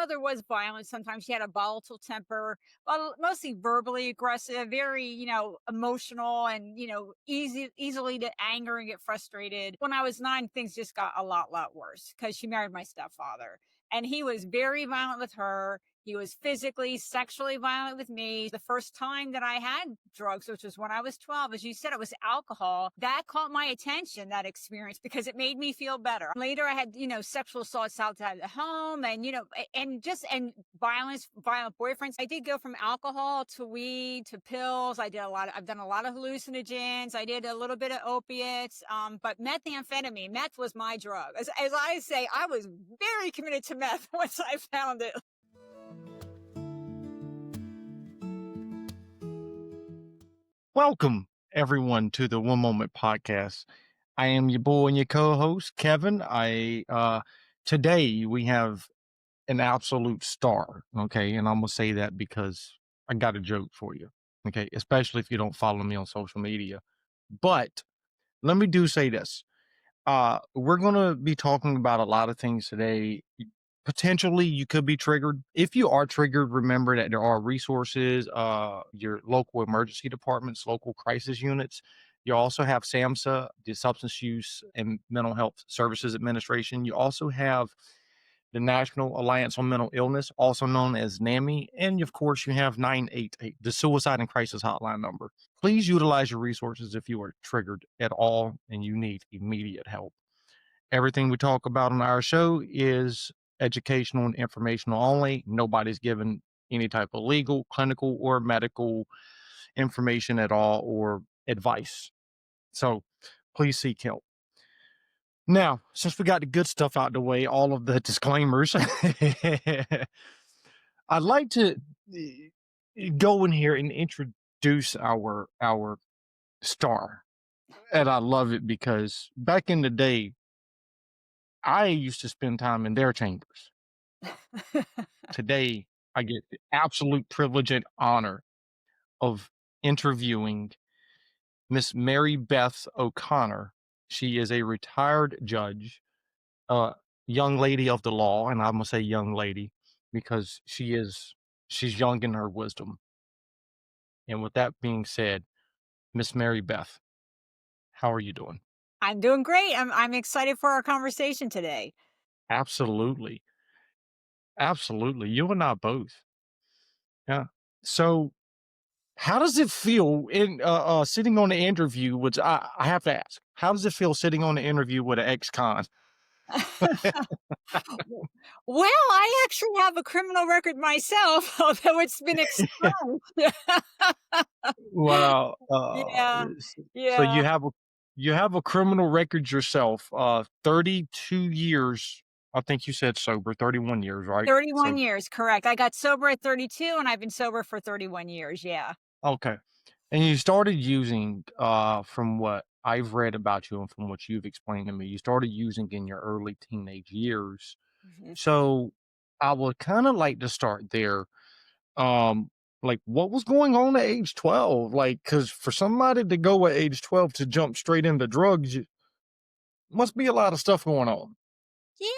mother was violent. Sometimes she had a volatile temper, well, mostly verbally aggressive, very, emotional and, easily to anger and get frustrated. When I was 9, things just got a lot worse because she married my stepfather. And he was very violent with her. He was physically, sexually violent with me. The first time that I had drugs, which was when I was 12, as you said, it was alcohol. That caught my attention, that experience, because it made me feel better. Later, I had, sexual assaults outside the home and, and violence, violent boyfriends. I did go from alcohol to weed to pills. I've done a lot of hallucinogens. I did a little bit of opiates, but methamphetamine, meth was my drug. As I say, I was very committed to meth once I found it. Welcome, everyone, to the One Moment Podcast. I am your boy and your co-host, Kevin. Today we have an absolute star, okay? And I'm gonna say that because I got a joke for you, okay? Especially if you don't follow me on social media. But let me say this. We're gonna be talking about a lot of things today. Potentially, you could be triggered. If you are triggered, remember that there are resources, your local emergency departments, local crisis units. You also have SAMHSA, the Substance Use and Mental Health Services Administration. You also have the National Alliance on Mental Illness, also known as NAMI. And of course, you have 988, the Suicide and Crisis Hotline number. Please utilize your resources if you are triggered at all and you need immediate help. Everything we talk about on our show is educational and informational only. Nobody's given any type of legal, clinical, or medical information at all or advice. So please seek help. Now, since we got the good stuff out the way, all of the disclaimers, I'd like to go in here and introduce our star. And I love it because back in the day, I used to spend time in their chambers. Today, I get the absolute privilege and honor of interviewing Miss Mary Beth O'Connor. She is a retired judge, a young lady of the law, and I'm gonna say young lady because she's young in her wisdom. And with that being said, Miss Mary Beth, how are you doing? I'm doing great. I'm excited for our conversation today. Absolutely. Absolutely. You and I both. Yeah. So how does it feel in sitting on the interview? Which I have to ask, how does it feel sitting on the interview with an ex-con? Well, I actually have a criminal record myself, although it's been expunged. Wow. Yeah, So yeah. you have a criminal record yourself. 32 years. I think you said sober. 31 years, right? 31 So years, correct. I got sober at 32 and I've been sober for 31 years. Yeah. okay. And you started using, from what I've read about you and from what you've explained to me, you started using in your early teenage years. Mhm. So I would kind of like to start there. Um, like what was going on at age 12? Like, cause for somebody to go at age 12 to jump straight into drugs, must be a lot of stuff going on.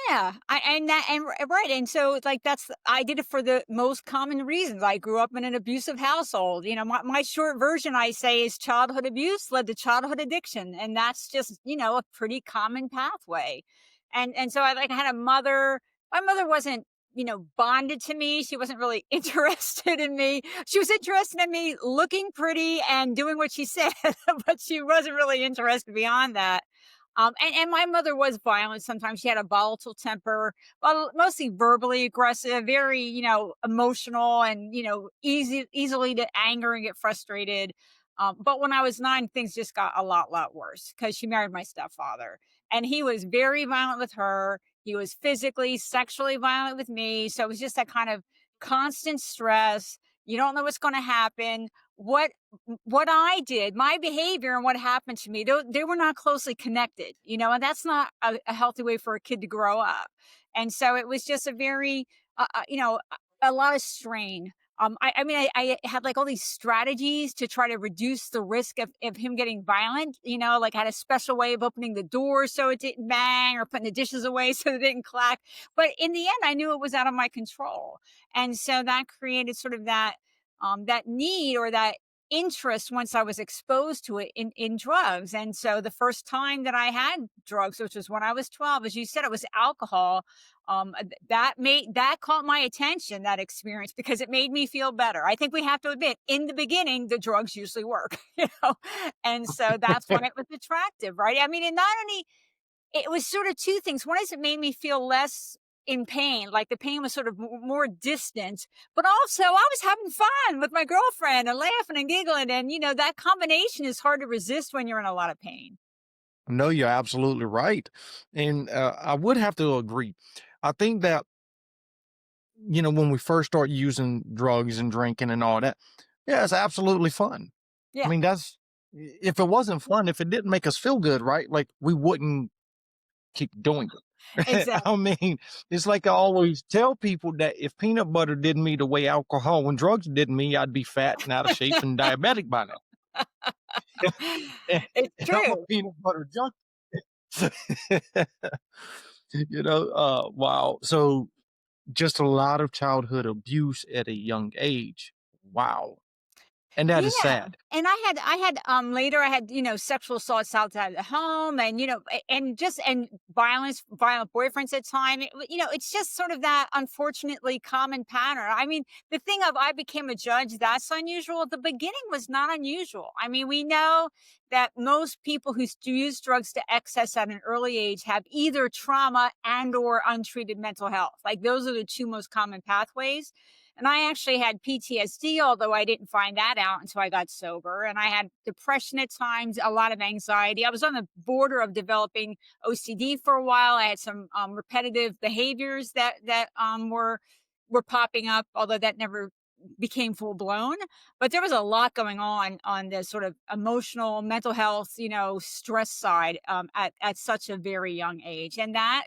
Yeah, right, and so it's like I did it for the most common reasons. I grew up in an abusive household. My short version, I say, is childhood abuse led to childhood addiction, and that's just a pretty common pathway. And so I had a mother. My mother wasn't bonded to me. She wasn't really interested in me. She was interested in me looking pretty and doing what she said, but she wasn't really interested beyond that. And my mother was violent. Sometimes she had a volatile temper, well, mostly verbally aggressive, very, emotional and, easily to anger and get frustrated. But when I was 9, things just got a lot worse because she married my stepfather. And he was very violent with her. He was physically, sexually violent with me. So it was just that kind of constant stress. You don't know what's going to happen. What I did, my behavior and what happened to me, they were not closely connected, and that's not a healthy way for a kid to grow up. And so it was just a very, a lot of strain. I mean, I had like all these strategies to try to reduce the risk of him getting violent. Like had a special way of opening the door so it didn't bang, or putting the dishes away so it didn't clack. But in the end, I knew it was out of my control, and so that created sort of that need, or that interest, once I was exposed to it in drugs. And so the first time that I had drugs, which was when I was 12, as you said, it was alcohol. That caught my attention, that experience, because it made me feel better. I think we have to admit, in the beginning, the drugs usually work, and so that's why it was attractive, right? I mean, and not only, it was sort of two things. One is it made me feel less in pain, like the pain was sort of more distant, but also I was having fun with my girlfriend and laughing and giggling. And, that combination is hard to resist when you're in a lot of pain. No, you're absolutely right. And I would have to agree. I think that, when we first start using drugs and drinking and all that, yeah, it's absolutely fun. I Yeah, mean, if it wasn't fun, if it didn't make us feel good, right? Like we wouldn't keep doing it. exactly. I mean, it's like I always tell people that if peanut butter didn't me the way alcohol and drugs didn't me, I'd be fat and out of shape and diabetic by now. And It's I'm a true. peanut butter junkie. Wow. So just a lot of childhood abuse at a young age. Wow. And that is Yeah, sad. and later I had, sexual assaults outside the home, and, and violent boyfriends at time. It's just sort of that unfortunately common pattern. I mean, the thing of I became a judge, that's unusual. The beginning was not unusual. I mean, we know that most people who use drugs to excess at an early age have either trauma and or untreated mental health. Like those are the two most common pathways. And I actually had PTSD, although I didn't find that out until I got sober. And I had depression at times, a lot of anxiety. I was on the border of developing OCD for a while. I had some repetitive behaviors that were popping up, although that never became full blown. But there was a lot going on the sort of emotional, mental health, stress side, at such a very young age, and that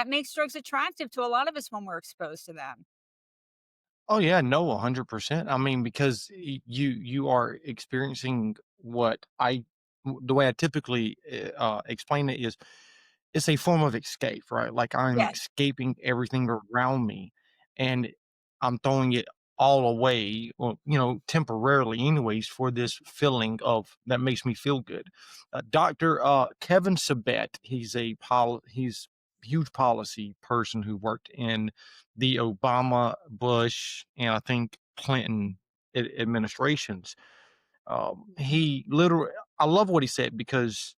makes drugs attractive to a lot of us when we're exposed to them. Oh yeah, no, 100%. I mean, because you are experiencing the way I typically explain it is it's a form of escape, right? Like I'm Yes. escaping everything around me and I'm throwing it all away, or, temporarily anyways, for this feeling of that makes me feel good. Dr. Kevin Sabet, he's a huge policy person who worked in the Obama, Bush, and I think Clinton administrations. He literally, I love what he said because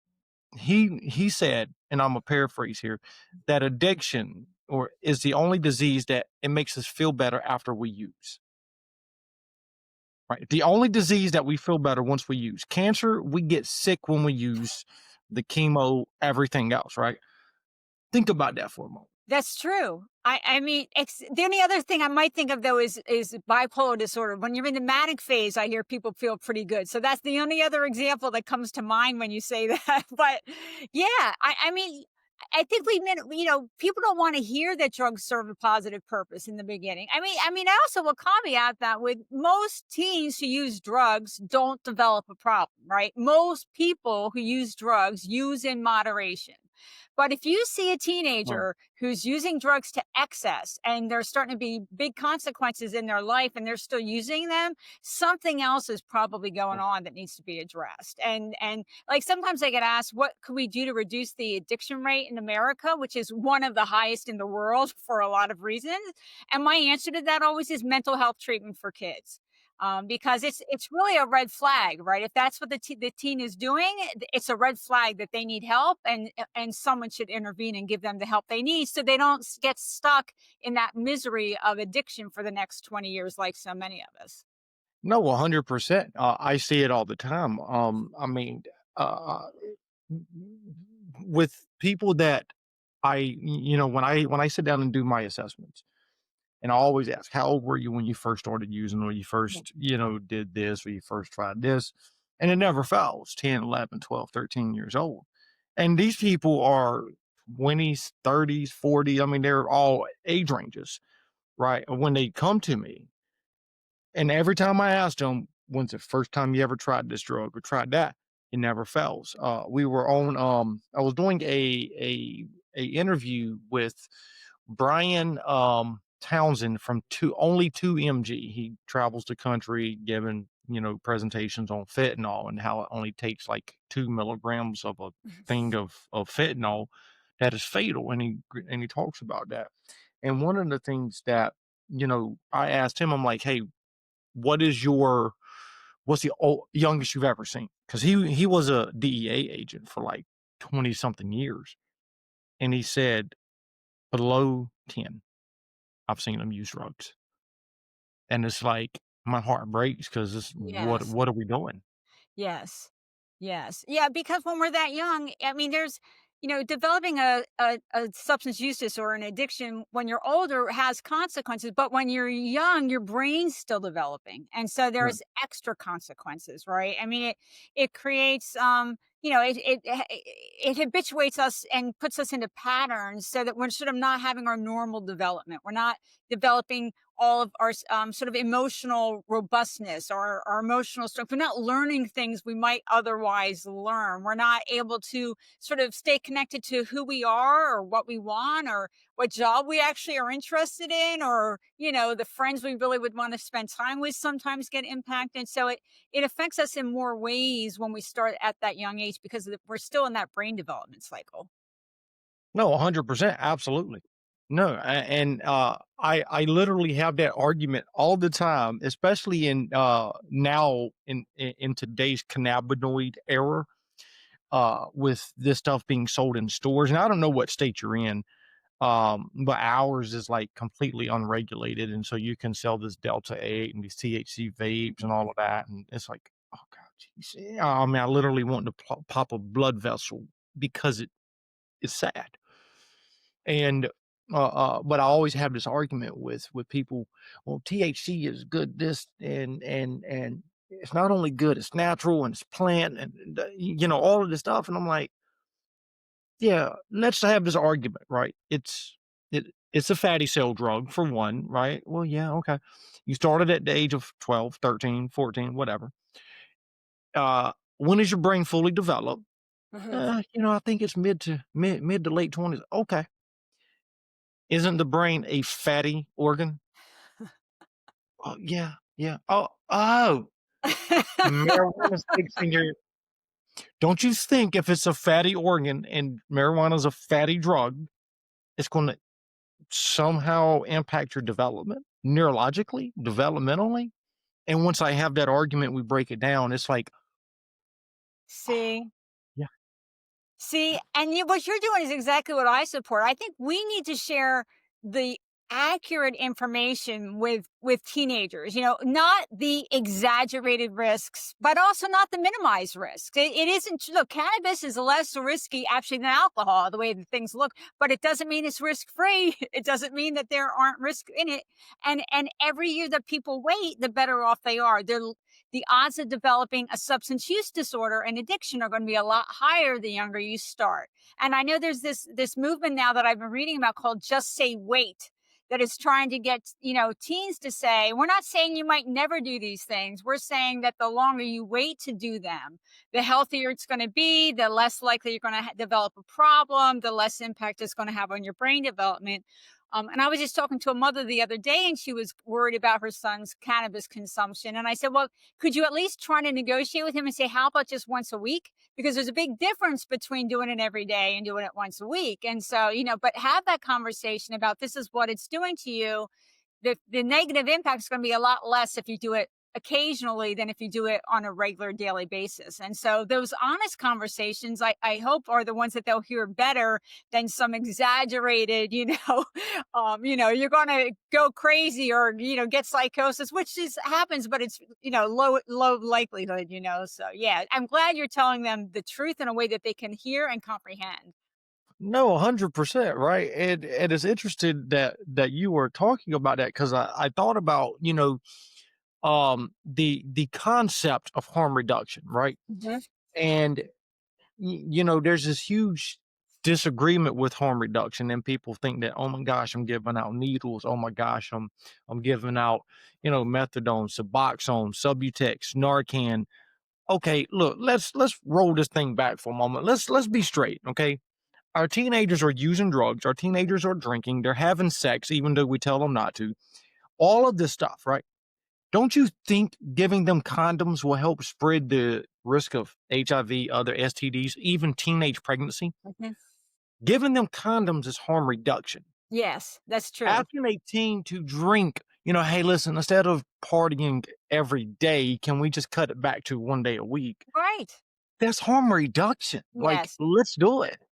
he said, and I'm a paraphrase here, that addiction or is the only disease that it makes us feel better after we use. Right. The only disease that we feel better once we use. Cancer, we get sick when we use the chemo, everything else, right? Think about that for a moment. That's true. I mean, the only other thing I might think of though is bipolar disorder. When you're in the manic phase, I hear people feel pretty good. So that's the only other example that comes to mind when you say that. But yeah, I mean, I think we meant, people don't want to hear that drugs serve a positive purpose in the beginning. I mean, I also will caveat that with most teens who use drugs don't develop a problem, right? Most people who use drugs use in moderation. But if you see a Right. teenager who's using drugs to excess and there's starting to be big consequences in their life and they're still using them, something else is probably going on that needs to be addressed. And like sometimes I get asked, what could we do to reduce the addiction rate in America, which is one of the highest in the world for a lot of reasons? And my answer to that always is mental health treatment for kids. Because it's really a red flag, right? If that's what the teen is doing, it's a red flag that they need help, and someone should intervene and give them the help they need, so they don't get stuck in that misery of addiction for the next 20 years, like so many of us. No, 100%. I see it all the time. I mean, uh, with people that when I sit down and do my assessments, and I always ask, how old were you when you first started using, or you first, did this, or you first tried this? And it never fails 10, 11, 12, 13 years old. And these people are 20s, 30s, 40. I mean, they're all age ranges, right? When they come to me, And every time I asked him, "When's the first time you ever tried this drug or tried that?" It never fails. We were on, I was doing a interview with Brian, Townsend from only 2MG. He travels the country giving, presentations on fentanyl and how it only takes like 2 milligrams of a thing of fentanyl that is fatal. And he talks about that. And one of the things that, I asked him, I'm like, "Hey, what is your what's the youngest you've ever seen?" Because he was a DEA agent for like 20 something years, and he said below 10, I've seen him use drugs, and it's like my heart breaks because it's Yes. what are we doing? Yes. Yes. Yeah, because when we're that young, I mean, there's, developing a substance use disorder, an addiction when you're older has consequences, but when you're young, your brain's still developing. And so Right. there's extra consequences, right? I mean, it creates, it habituates us and puts us into patterns so that we're sort of not having our normal development. We're not developing all of our sort of emotional robustness or our emotional strength. We're not learning things we might otherwise learn. We're not able to sort of stay connected to who we are or what we want or what job we actually are interested in or, the friends we really would want to spend time with sometimes get impacted. So it affects us in more ways when we start at that young age because we're still in that brain development cycle. No, 100%, absolutely. No, and I literally have that argument all the time, especially in now in today's cannabinoid era, with this stuff being sold in stores. And I don't know what state you're in, but ours is like completely unregulated, and so you can sell this Delta 8 and these THC vapes and all of that, and it's like, oh god, jeez. Yeah, I mean, I literally want to pop a blood vessel because it is sad. And but I always have this argument with people. Well, THC is good. This and it's not only good, it's natural and it's plant and all of this stuff. And I'm like, yeah, let's have this argument, right? It's a fatty cell drug for one, right? Well, yeah, okay. You started at the age of 12, 13, 14, whatever. When is your brain fully developed? Mhm. I think it's mid to late 20s. Okay. Isn't the brain a fatty organ? Oh, yeah, yeah. Oh, marijuana's fixing your don't you think if it's a fatty organ and marijuana's a fatty drug, it's gonna somehow impact your development neurologically, developmentally? And once I have that argument, we break it down, it's like, See? yeah, See, and what you're doing is exactly what I support. I think we need to share the accurate information with teenagers, not the exaggerated risks, but also not the minimized risks. It isn't look, cannabis is less risky actually than alcohol, the way that things look, but it doesn't mean it's risk free. It doesn't mean that there aren't risks in it. And every year that people wait, the better off they are. The odds of developing a substance use disorder and addiction are going to be a lot higher the younger you start. And I know there's this movement now that I've been reading about called Just Say Wait, that is trying to get, teens to say, we're not saying you might never do these things. We're saying that the longer you wait to do them, the healthier it's going to be, the less likely you're going to develop a problem, the less impact it's going to have on your brain development. And I was just talking to a mother the other day, and she was worried about her son's cannabis consumption. And I said, well, could you at least try to negotiate with him and say, how about just once a week? Because there's a big difference between doing it every day and doing it once a week. And so, but have that conversation about this is what it's doing to you. The negative impact is going to be a lot less if you do it occasionally than if you do it on a regular daily basis. And so those honest conversations, I hope, are the ones that they'll hear better than some exaggerated, you're going to go crazy or, get psychosis, which is happens, but it's, low likelihood, So yeah, I'm glad you're telling them the truth in a way that they can hear and comprehend. no, 100%, right? And it's interesting that you were talking about that because I thought about, the concept of harm reduction, right? Mhm. And there's this huge disagreement with harm reduction, and people think that, oh my gosh, I'm giving out needles. Oh my gosh, I'm giving out, methadone, Suboxone, Subutex, Narcan. Okay, look, let's roll this thing back for a moment. Let's be straight, okay? Our teenagers are using drugs. Our teenagers are drinking. They're having sex, even though we tell them not to. All of this stuff, right? Don't you think giving them condoms will help spread the risk of HIV, other STDs, even teenage pregnancy? Mhm. Giving them condoms is harm reduction. Yes, that's true. Asking a teen to drink, hey, listen, instead of partying every day, can we just cut it back to 1 day a week? Right. That's harm reduction. Like, Yes. let's do it.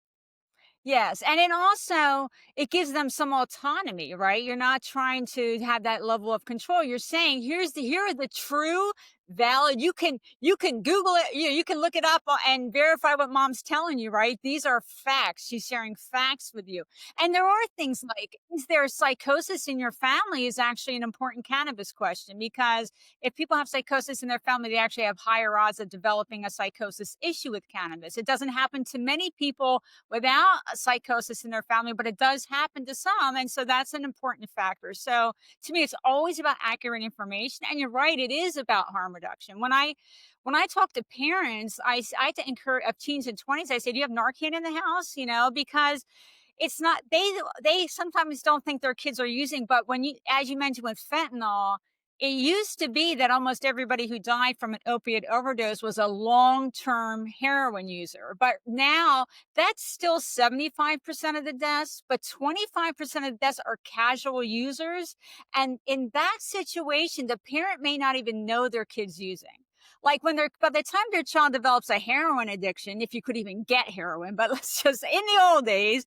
Yes, and then also it gives them some autonomy, right? You're not trying to have that level of control. You're saying, here are the true valid. You can Google it, you can look it up and verify what mom's telling you, right? These are facts. She's sharing facts with you. And there are things like, is there psychosis in your family is actually an important cannabis question, because if people have psychosis in their family, they actually have higher odds of developing a psychosis issue with cannabis. It doesn't happen to many people without a psychosis in their family, but it does happen to some. And so that's an important factor. So to me, it's always about accurate information. And you're right, it is about harm reduction. When I talk to parents, I had to encourage of teens and 20s, I say, do you have Narcan in the house? Because it's not they sometimes don't think their kids are using, but when you as you mentioned with fentanyl, it used to be that almost everybody who died from an opiate overdose was a long-term heroin user. But now that's still 75% of the deaths, but 25% of the deaths are casual users. And in that situation, the parent may not even know their kid's using. Like when they're by the time their child develops a heroin addiction, if you could even get heroin, but let's just in the old days,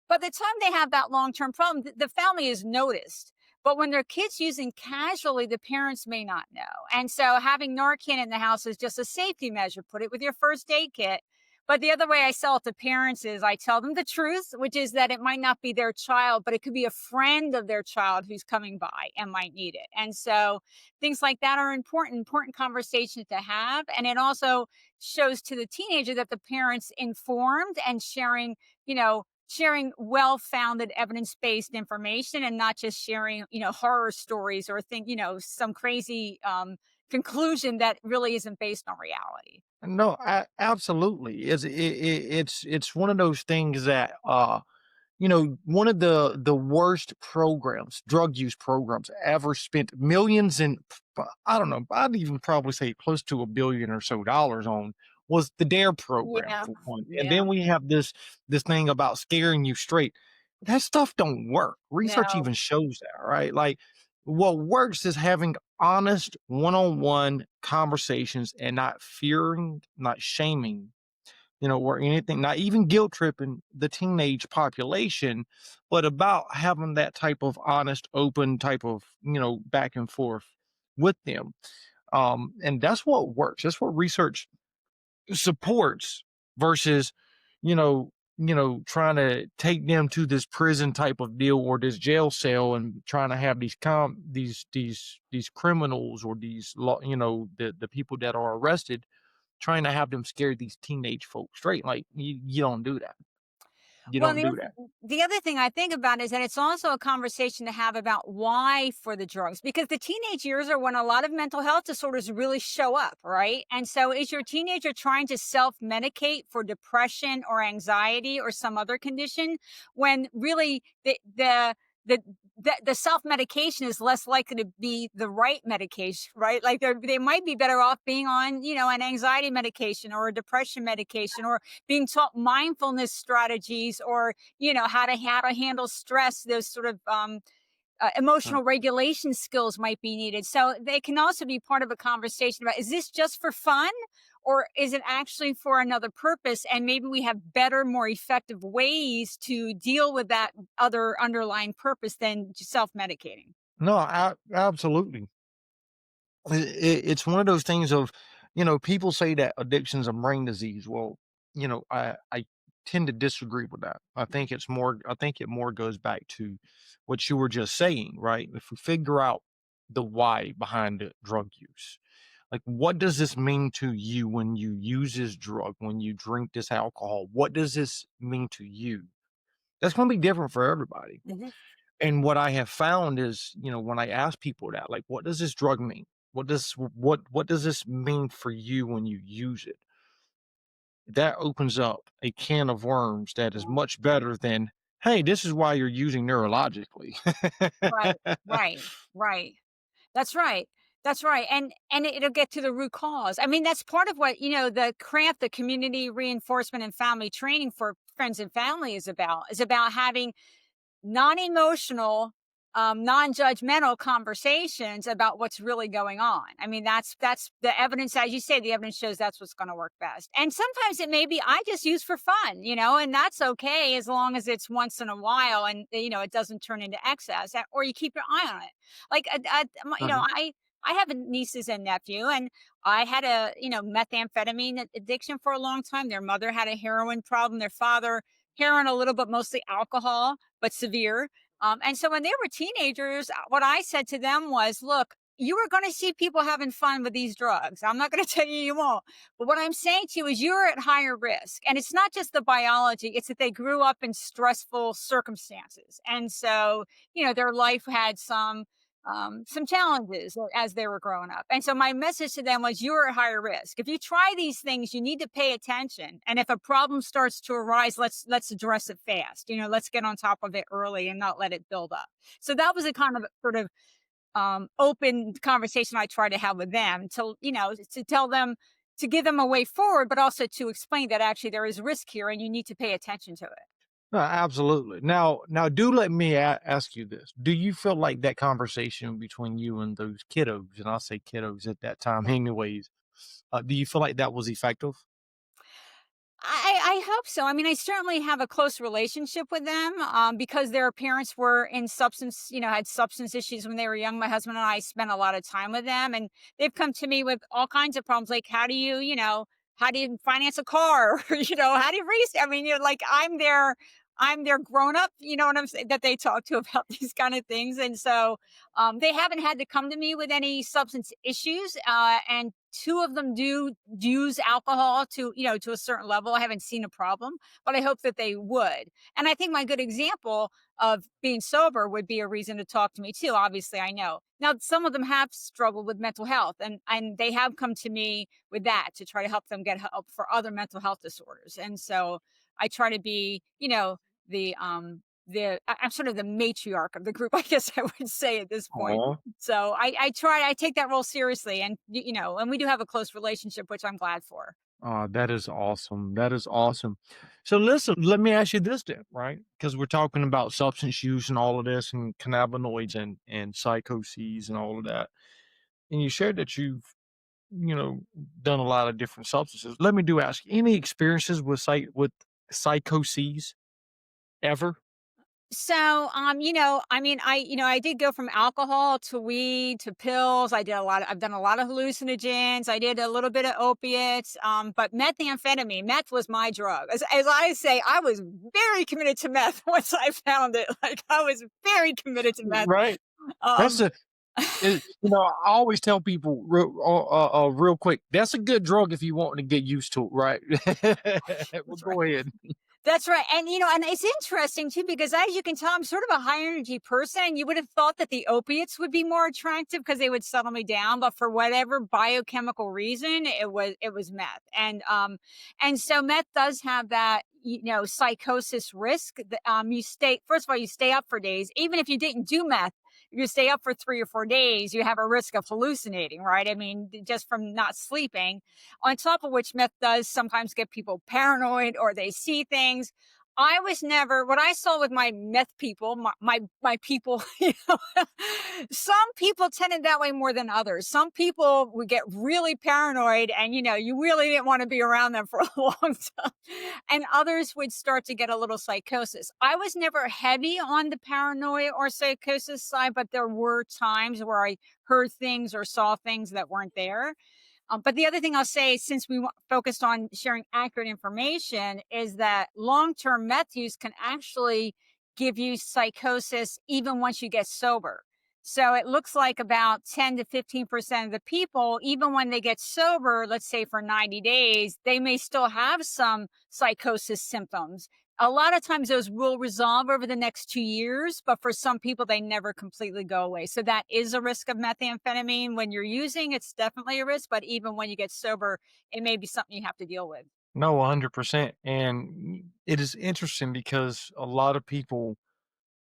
by the time they have that long-term problem, the family is noticed. But when their kids using casually, the parents may not know. And so having Narcan in the house is just a safety measure. Put it with your first aid kit. But the other way I sell it to parents is I tell them the truth, which is that it might not be their child, but it could be a friend of their child who's coming by and might need it. And so things like that are important conversations to have. And it also shows to the teenager that the parents informed and sharing well-founded evidence-based information and not just sharing horror stories or some crazy conclusion that really isn't based on reality. No, absolutely. It's one of those things that one of the worst programs, drug use programs ever spent millions and I don't know, I'd even probably say close to $1 billion or so dollars on was the DARE program Yeah, for one. And yeah. then we have this thing about scaring you straight. That stuff don't work. Research No. even shows that, right? Like what works is having honest one-on-one conversations and not fearing, not shaming, or anything, not even guilt tripping the teenage population, but about having that type of honest, open type of, back and forth with them. And that's what works. That's what research supports versus, trying to take them to this prison type of deal or this jail cell and trying to have these criminals or the people that are arrested trying to have them scare these teenage folks straight. Like you don't do that. You Well, don't the do oth that. the other thing I think about is that it's also a conversation to have about why for the drugs, because the teenage years are when a lot of mental health disorders really show up, right? And so is your teenager trying to self-medicate for depression or anxiety or some other condition when really the the self-medication is less likely to be the right medication, right? Like they might be better off being on, an anxiety medication or a depression medication, or being taught mindfulness strategies, or how to handle stress. Those sort of Mm. emotional regulation skills might be needed. So they can also be part of a conversation about, is this just for fun, or is it actually for another purpose? And maybe we have better, more effective ways to deal with that other underlying purpose than self-medicating. No, absolutely. It's one of those things of, people say that addiction's a brain disease. Well, I tend to disagree with that. I think it more goes back to what you were just saying, right? If we figure out the why behind the drug use, Like, what does this mean to you when you use this drug, when you drink this alcohol? What does this mean to you? That's going to be different for everybody. Mhm. And what I have found is, when I ask people that, like, what does this drug mean? What does this mean for you when you use it? That opens up a can of worms that is much better than, hey, this is why you're using neurologically. Right, right, right. That's right. That's right. And it'll get to the root cause. I mean, that's part of what, the craft, the community reinforcement and family training for friends and family is about having non-emotional, non-judgmental conversations about what's really going on. I mean, that's the evidence, as you say, the evidence shows that's what's going to work best. And sometimes it may be I just use for fun, and that's okay as long as it's once in a while and it doesn't turn into excess, or you keep your eye on it. Like, Mhm. I have nieces and nephew, and I had a methamphetamine addiction for a long time. Their mother had a heroin problem. Their father heroin a little, but mostly alcohol, but severe. And so when they were teenagers, what I said to them was, look, you are going to see people having fun with these drugs. I'm not going to tell you you won't. But what I'm saying to you is you're at higher risk. And it's not just the biology, it's that they grew up in stressful circumstances. And so, their life had some challenges as they were growing up. And so my message to them was you're at higher risk. If you try these things, you need to pay attention. And if a problem starts to arise, let's address it fast. Let's get on top of it early and not let it build up. So that was a kind of sort of open conversation I try to have with them to tell them to give them a way forward, but also to explain that actually there is risk here and you need to pay attention to it. No, absolutely. Now, do let me ask you this: do you feel like that conversation between you and those kiddos, and I'll say kiddos at that time, anyways, do you feel like that was effective? I hope so. I mean, I certainly have a close relationship with them because their parents were in substance, had substance issues when they were young. My husband and I spent a lot of time with them, and they've come to me with all kinds of problems, like how do you finance a car? Or, how do you raise? I mean, like I'm their grown up. You know what I'm saying? That they talk to about these kind of things, and so they haven't had to come to me with any substance issues, and two of them do use alcohol to a certain level. I haven't seen a problem, but I hope that they would. And I think my good example of being sober would be a reason to talk to me too. Obviously, I know. Now some of them have struggled with mental health and they have come to me with that to try to help them get help for other mental health disorders. And so I try to be, I'm sort of the matriarch of the group, I guess I would say at this point. Aw. So I take that role seriously, and and we do have a close relationship, which I'm glad for. That is awesome. That is awesome. So listen, let me ask you this then, right? Because we're talking about substance use and all of this, and cannabinoids and psychoses and all of that. And you shared that you've you know done a lot of different substances. Let me do ask any experiences with psychoses ever? So, I mean, I did go from alcohol to weed to pills. I've done a lot of hallucinogens. I did a little bit of opiates. But meth was my drug. As I say, I was very committed to meth once I found it. Like I was very committed to meth. Right. That's Um, a I always tell people real quick, that's a good drug if you want to get used to it, right? Well, that's right. go ahead. That's right. And, and it's interesting too, because as you can tell, I'm sort of a high energy person. You would have thought that the opiates would be more attractive because they would settle me down. But for whatever biochemical reason, it was meth. And so meth does have that, psychosis risk. First of all, you stay up for days. Even if you didn't do meth, if you stay up for 3 or 4 days, you have a risk of hallucinating, right? I mean, just from not sleeping. On top of which, meth does sometimes get people paranoid or they see things. I was never what I saw with my meth people, my people, some people tended that way more than others. Some people would get really paranoid and you really didn't want to be around them for a long time. And others would start to get a little psychosis. I was never heavy on the paranoia or psychosis side, but there were times where I heard things or saw things that weren't there. But the other thing I'll say, since we focused on sharing accurate information, is that long term meth use can actually give you psychosis even once you get sober. So it looks like about 10 to 15% of the people, even when they get sober, let's say for 90 days, they may still have some psychosis symptoms. A lot of times those will resolve over the next 2 years, but for some people, they never completely go away. So that is a risk of methamphetamine. When you're using, it's definitely a risk, but even when you get sober, it may be something you have to deal with. No, 100%. And it is interesting because a lot of people,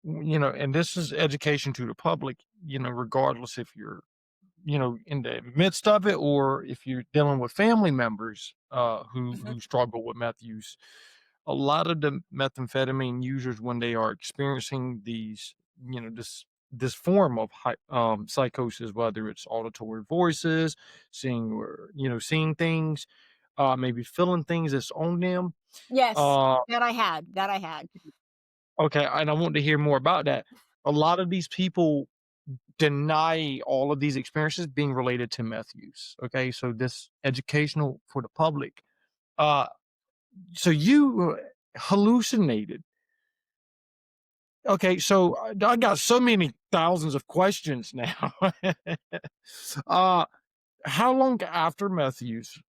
and this is education to the public, regardless if you're, in the midst of it or if you're dealing with family members who struggle with meth use. A lot of the methamphetamine users, when they are experiencing this form of psychosis, whether it's auditory voices, seeing things, maybe feeling things that's on them. Yes, Uh, that I had. okay, and I want to hear more about that. A lot of these people deny all of these experiences being related to meth use. Okay, so this educational for the public. Uh, so you hallucinated. Okay, so I got so many thousands of questions now. uh, how long after meth use,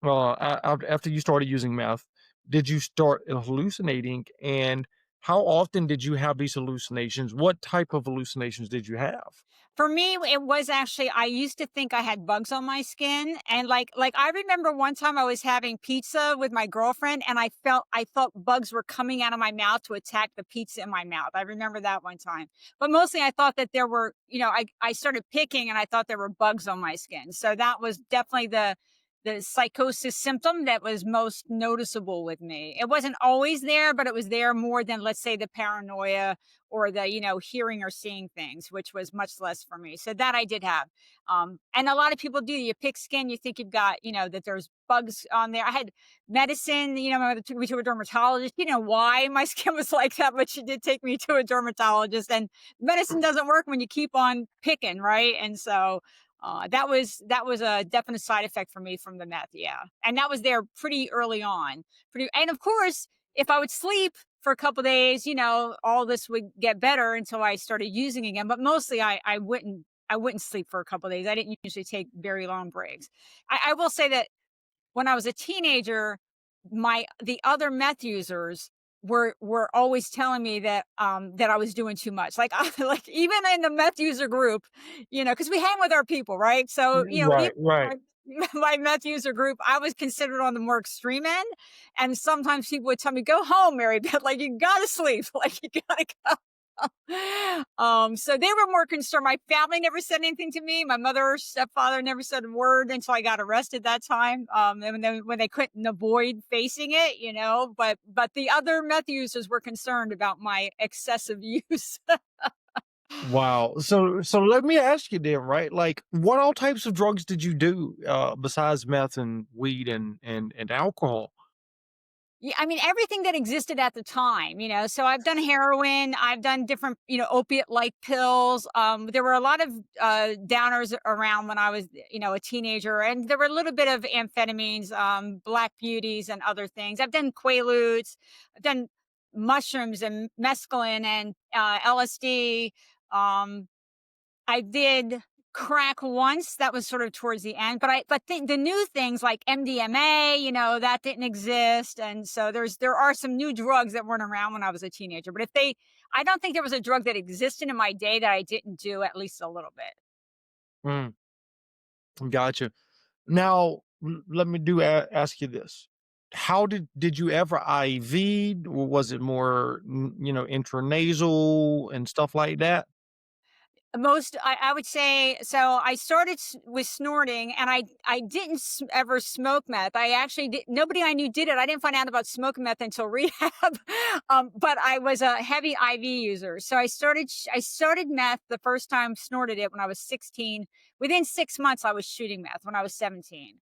after you started using meth, did you start hallucinating, and how often did you have these hallucinations? What type of hallucinations did you have? For me, it was actually I used to think I had bugs on my skin, and, like, I remember one time I was having pizza with my girlfriend, and I thought bugs were coming out of my mouth to attack the pizza in my mouth. I remember that one time. But mostly I thought that there were I started picking, and I thought there were bugs on my skin. So that was definitely the psychosis symptom that was most noticeable with me. It wasn't always there, but it was there more than, let's say, the paranoia or the hearing or seeing things, which was much less for me. So that I did have. And a lot of people do. You pick skin, you think you've got that there's bugs on there. I had medicine. My mother took me to a dermatologist. Why my skin was like that, but she did take me to a dermatologist. And medicine doesn't work when you keep on picking, right? And so that was a definite side effect for me from the meth. Yeah, and that was there pretty early on. And of course, if I would sleep for a couple days, all this would get better until I started using again. But mostly, I wouldn't sleep for a couple days. I didn't usually take very long breaks. I will say that when I was a teenager, the other meth users were always telling me that I was doing too much. Like like even in the meth user group, because we hang with our people, right? So even Right, right. my, my meth user group, I was considered on the more extreme end, and sometimes people would tell me, "Go home, Mary Beth. Like you gotta sleep. Like you gotta go." So they were more concerned. My family never said anything to me. My mother, stepfather never said a word until I got arrested that time. And then when they couldn't avoid facing it, but the other meth users were concerned about my excessive use. Wow. So let me ask you then, right? Like, what all types of drugs did you do besides meth and weed and alcohol? Yeah, I mean, everything that existed at the time. So I've done heroin, I've done different, opiate-like pills. There were a lot of downers around when I was, a teenager, and there were a little bit of amphetamines, black beauties, and other things. I've done quaaludes, I've done mushrooms and mescaline and LSD. Um, I did crack once, that was sort of towards the end, but the new things like MDMA, that didn't exist, and so there are some new drugs that weren't around when I was a teenager, but if they I don't think there was a drug that existed in my day that I didn't do at least a little bit. Mm, gotcha. Now, let me ask you this. How did you ever IV, or was it more, intranasal and stuff like that? Most I would say so I started with snorting, and I didn't ever smoke meth. I actually did, nobody I knew did it. I didn't find out about smoking meth until rehab. But I was a heavy IV user. So I started meth the first time, snorted it when I was 16. Within 6 months I was shooting meth when I was 17.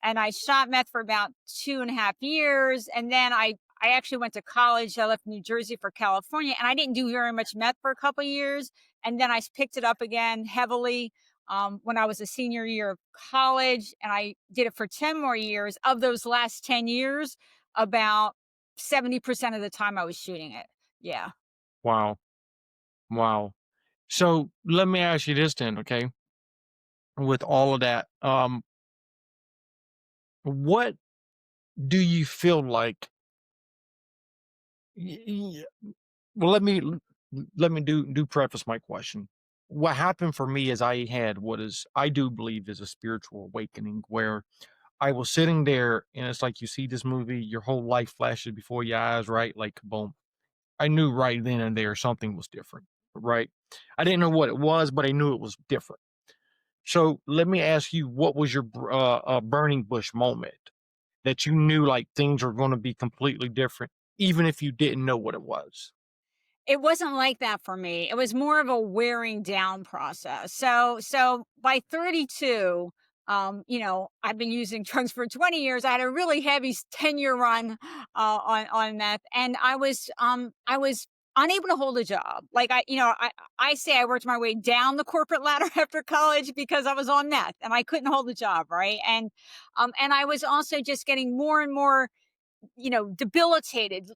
And I shot meth for about 2.5 years. And then I actually went to college. I left New Jersey for California, and I didn't do very much meth for a couple years, and then I picked it up again heavily when I was a senior year of college, and I did it for 10 more years. Of those last 10 years, about 70% of the time I was shooting it. Yeah. Wow. Wow. So let me ask you this then, okay? With all of that, what do you feel like? Well, let me do preface my question. What happened for me is I had what is I do believe is a spiritual awakening where I was sitting there and it's like you see this movie, your whole life flashes before your eyes, right? Like boom. I knew right then and there something was different, right? I didn't know what it was, but I knew it was different. So let me ask you, what was your burning bush moment that you knew like things were going to be completely different, even if you didn't know what it was? It wasn't like that for me. It was more of a wearing down process. So by 32, I've been using drugs for 20 years. I had a really heavy 10-year run on meth, and I was unable to hold a job. Like I say I worked my way down the corporate ladder after college because I was on meth and I couldn't hold a job, right? And I was also just getting more and more debilitated,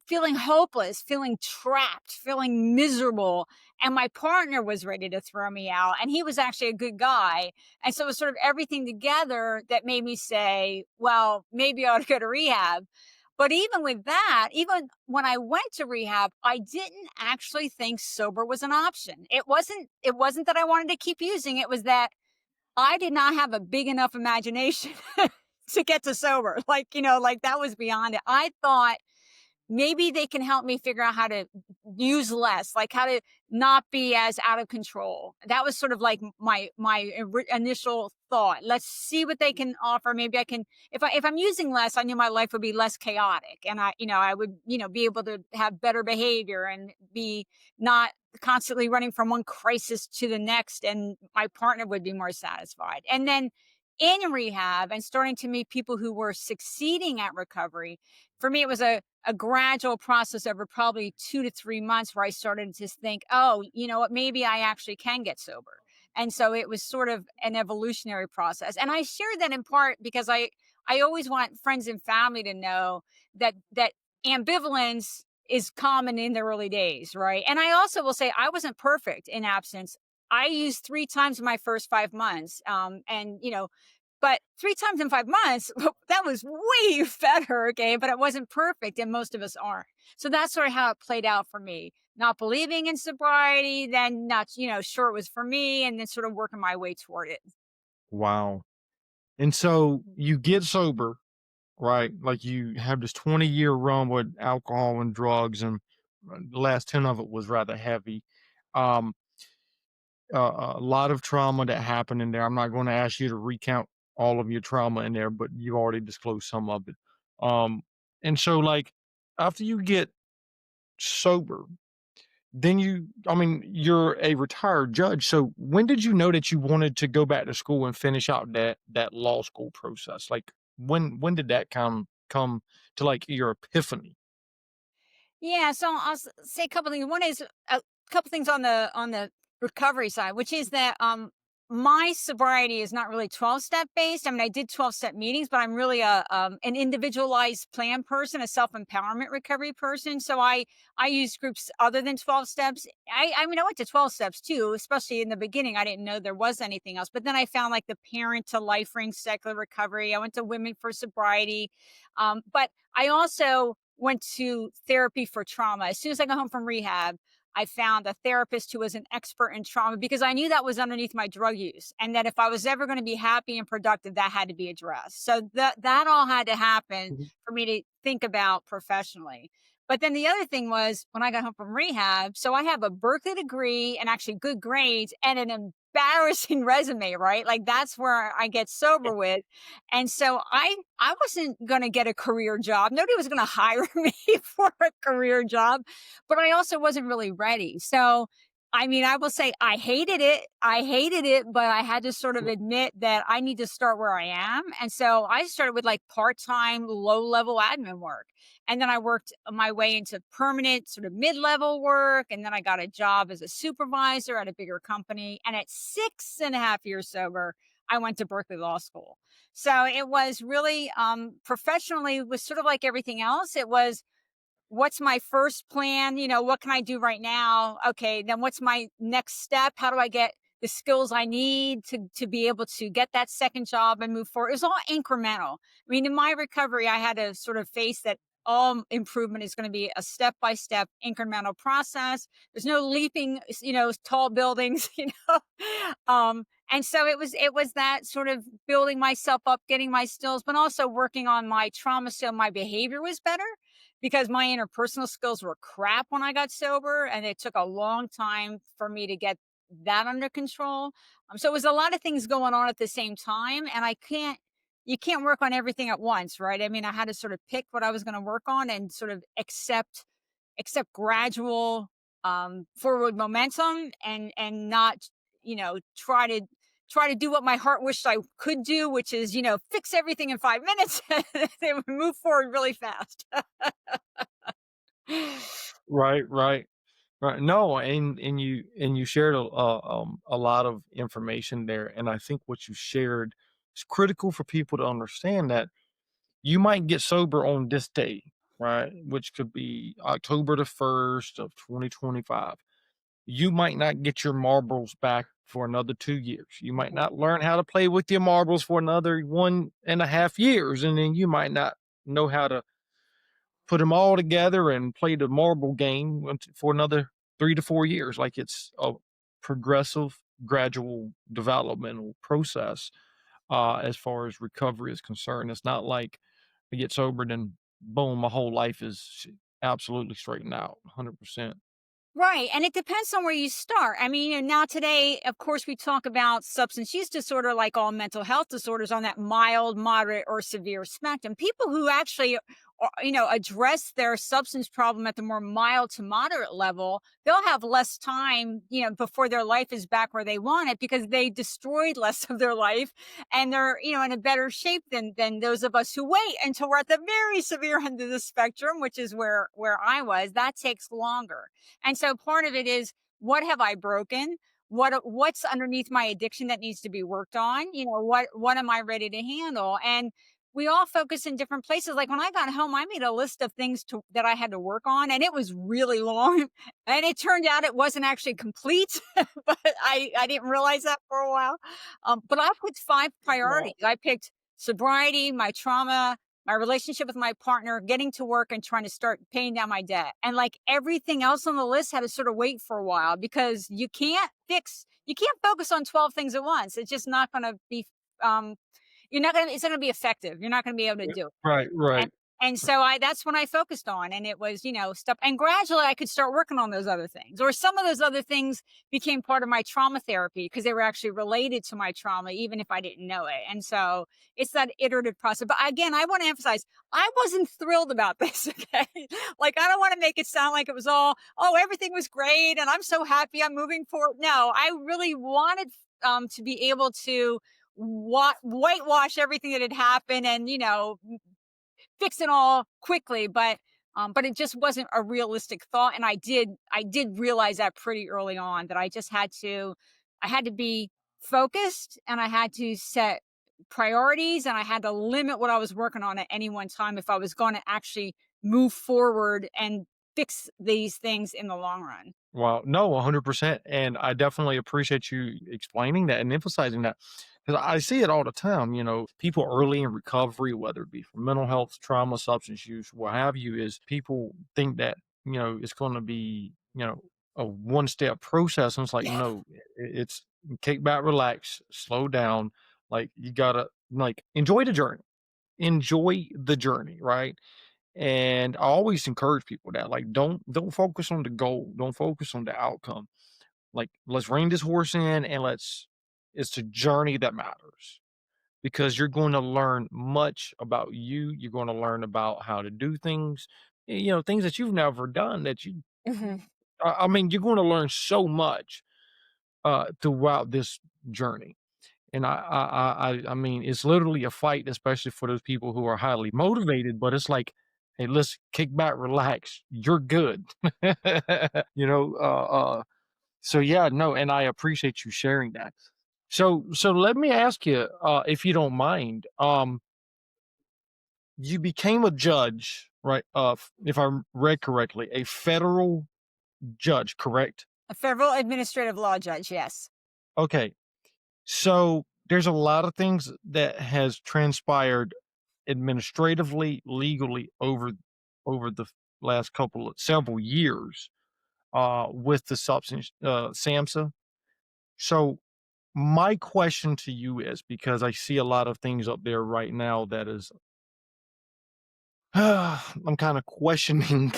feeling hopeless, feeling trapped, feeling miserable. And my partner was ready to throw me out. And he was actually a good guy. And so it was sort of everything together that made me say, well, maybe I ought to go to rehab. But even with that, even when I went to rehab, I didn't actually think sober was an option. It wasn't that I wanted to keep using, it was that I did not have a big enough imagination to get to sober. Like that was beyond it. I thought maybe they can help me figure out how to use less, like how to not be as out of control. That was sort of like my initial thought. Let's see what they can offer. Maybe I can, if I'm using less, I knew my life would be less chaotic, and I would be able to have better behavior and be not constantly running from one crisis to the next, and my partner would be more satisfied. And then in rehab and starting to meet people who were succeeding at recovery, for me it was a gradual process over probably 2 to 3 months where I started to think, oh, you know what, maybe I actually can get sober. And so it was sort of an evolutionary process. And I share that in part because I always want friends and family to know that ambivalence is common in the early days, right? And I also will say I wasn't perfect in absence. I used 3 times in my first 5 months. But 3 times in 5 months, that was way better, okay, but it wasn't perfect, and most of us aren't. So that's sort of how it played out for me. Not believing in sobriety, then not, sure it was for me, and then sort of working my way toward it. Wow. And so you get sober, right? Like you have this 20-year run with alcohol and drugs, and the last 10 of it was rather heavy. Um, a lot of trauma that happened in there. I'm not going to ask you to recount all of your trauma in there, but you already disclosed some of it. Um, and so, like, after you get sober, then I mean, you're a retired judge. So when did you know that you wanted to go back to school and finish out that law school process? Like, when did that come to like your epiphany? Yeah, so say a couple things. One is a couple things on the recovery side, which is that my sobriety is not really 12-step based. I mean, I did 12-step meetings, but I'm really an individualized plan person, a self-empowerment recovery person. So I use groups other than 12 steps. I mean, I went to 12 steps too, especially in the beginning. I didn't know there was anything else. But then I found like the Parent to Life Ring Secular Recovery. I went to Women for Sobriety. But I also went to therapy for trauma. As soon as I got home from rehab, I found a therapist who was an expert in trauma because I knew that was underneath my drug use, and that if I was ever going to be happy and productive, that had to be addressed. So that all had to happen Mhm. for me to think about professionally. But then the other thing was when I got home from rehab, so I have a Berkeley degree and actually good grades and an embarrassing resume, right? Like that's where I get sober with. And so I wasn't going to get a career job. Nobody was going to hire me for a career job, but I also wasn't really ready. So I mean, I will say I hated it. I hated it, but I had to sort of admit that I need to start where I am. And so I started with like part-time, low-level admin work. And then I worked my way into permanent sort of mid-level work. And then I got a job as a supervisor at a bigger company. And at 6.5 years sober, I went to Berkeley Law School. So it was really professionally, it was sort of like everything else. It was what's my first plan? What can I do right now? Okay, then what's my next step? How do I get the skills I need to be able to get that second job and move forward? It was all incremental. I mean, in my recovery, I had to sort of face that all improvement is going to be a step by step incremental process. There's no leaping, tall buildings, and so it was that sort of building myself up, getting my skills, but also working on my trauma so my behavior was better because my interpersonal skills were crap when I got sober, and it took a long time for me to get that under control. So it was a lot of things going on at the same time, and you can't work on everything at once, right? I mean, I had to sort of pick what I was going to work on and sort of accept gradual forward momentum and not try to do what my heart wished I could do, which is fix everything in 5 minutes. They would move forward really fast. Right, right, right. No, and you shared a lot of information there, and I think what you shared is critical for people to understand that you might get sober on this day, right? Which could be October the 1st of 2025. You might not get your marbles back for another 2 years. You might Mhm. not learn how to play with your marbles for another 1.5 years, and then you might not know how to put them all together and play the marble game for another 3 to 4 years. Like it's a progressive, gradual developmental process as far as recovery is concerned. It's not like I get sober, then boom, my whole life is absolutely straightened out 100%. Right, and it depends on where you start. I mean, now today, of course, we talk about substance use disorder like all mental health disorders on that mild, moderate, or severe spectrum. People who actually, address their substance problem at the more mild to moderate level, they'll have less time, before their life is back where they want it because they destroyed less of their life and they're, in a better shape than those of us who wait until we're at the very severe end of the spectrum, which is where I was. That takes longer. And so part of it is what have I broken? What's underneath my addiction that needs to be worked on? What am I ready to handle? And we all focus in different places. Like when I got home, I made a list of things that I had to work on, and it was really long. And it turned out it wasn't actually complete, but I didn't realize that for a while. But I picked five priorities. Wow. I picked sobriety, my trauma, my relationship with my partner, getting to work and trying to start paying down my debt. And like everything else on the list had to sort of wait for a while because you can't focus on 12 things at once. It's just not going to be, um, it's not going to be effective. You're not going to be able to do it. Right, And right. and so that's when I focused on, and it was, stuff, and gradually I could start working on those other things, or some of those other things became part of my trauma therapy because they were actually related to my trauma, even if I didn't know it. And so it's that iterative process. But again, I want to emphasize, I wasn't thrilled about this. Okay. Like, I don't want to make it sound like it was all, oh, everything was great. And I'm so happy I'm moving forward. No, I really wanted to be able to whitewash everything that had happened and, fix it all quickly, but it just wasn't a realistic thought, and I did realize that pretty early on that I had to be focused, and I had to set priorities, and I had to limit what I was working on at any one time if I was going to actually move forward and fix these things in the long run. Wow. No, 100%. And I definitely appreciate you explaining that and emphasizing that because I see it all the time. People early in recovery, whether it be for mental health, trauma, substance use, what have you, is people think that, it's going to be, a one step process. And it's like, no, it's kick back, relax, slow down. Like, you got to, like, enjoy the journey. Enjoy the journey, right? And I always encourage people that like don't focus on the goal, don't focus on the outcome. Like let's rein this horse in and it's the journey that matters because you're going to learn much about you. You're going to learn about how to do things, things that you've never done that you Mhm. I mean, you're going to learn so much throughout this journey. And I mean, it's literally a fight, especially for those people who are highly motivated, but it's like, "Hey, let's kick back, relax. You're good." You know, so yeah, no, and I appreciate you sharing that. So let me ask you, if you don't mind, you became a judge, right? If I read correctly, a federal judge, correct? A federal administrative law judge, yes. Okay, so there's a lot of things that has transpired administratively, legally over the last couple of several years with the substance SAMHSA. So my question to you is, because I see a lot of things up there right now that is I'm kind of questioning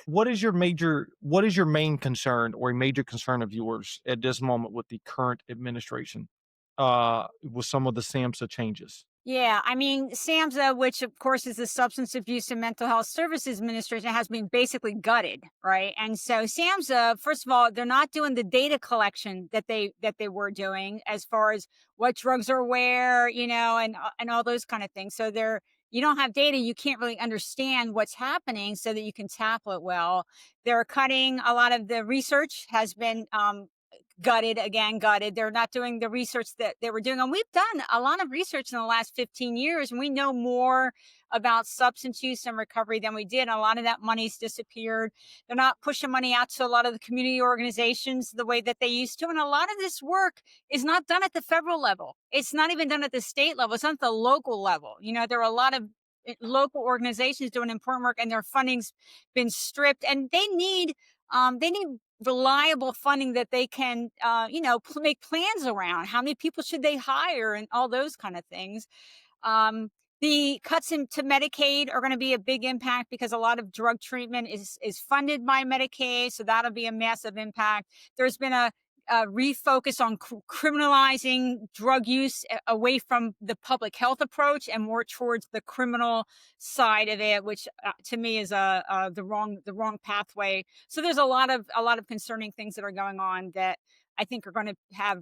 what is your main concern or a major concern of yours at this moment with the current administration with some of the SAMHSA changes? Yeah, I mean, SAMHSA, which of course is the Substance Abuse and Mental Health Services Administration, has been basically gutted, right? And so SAMHSA, first of all, they're not doing the data collection that they were doing as far as what drugs are where, and all those kind of things. So you don't have data, you can't really understand what's happening so that you can tackle it well. They're cutting a lot of the research has been gutted again, gutted. They're not doing the research that they were doing. And we've done a lot of research in the last 15 years, and we know more about substance use and recovery than we did. And a lot of that money's disappeared. They're not pushing money out to a lot of the community organizations the way that they used to. And a lot of this work is not done at the federal level. It's not even done at the state level. It's not at the local level. There are a lot of local organizations doing important work, and their funding's been stripped, and they need reliable funding that they can, make plans around. How many people should they hire and all those kind of things. Um, the cuts into Medicaid are going to be a big impact because a lot of drug treatment is funded by Medicaid, so that'll be a massive impact. There's been a refocus on criminalizing drug use away from the public health approach and more towards the criminal side of it, which to me is the wrong pathway. So there's a lot of concerning things that are going on that I think are going to have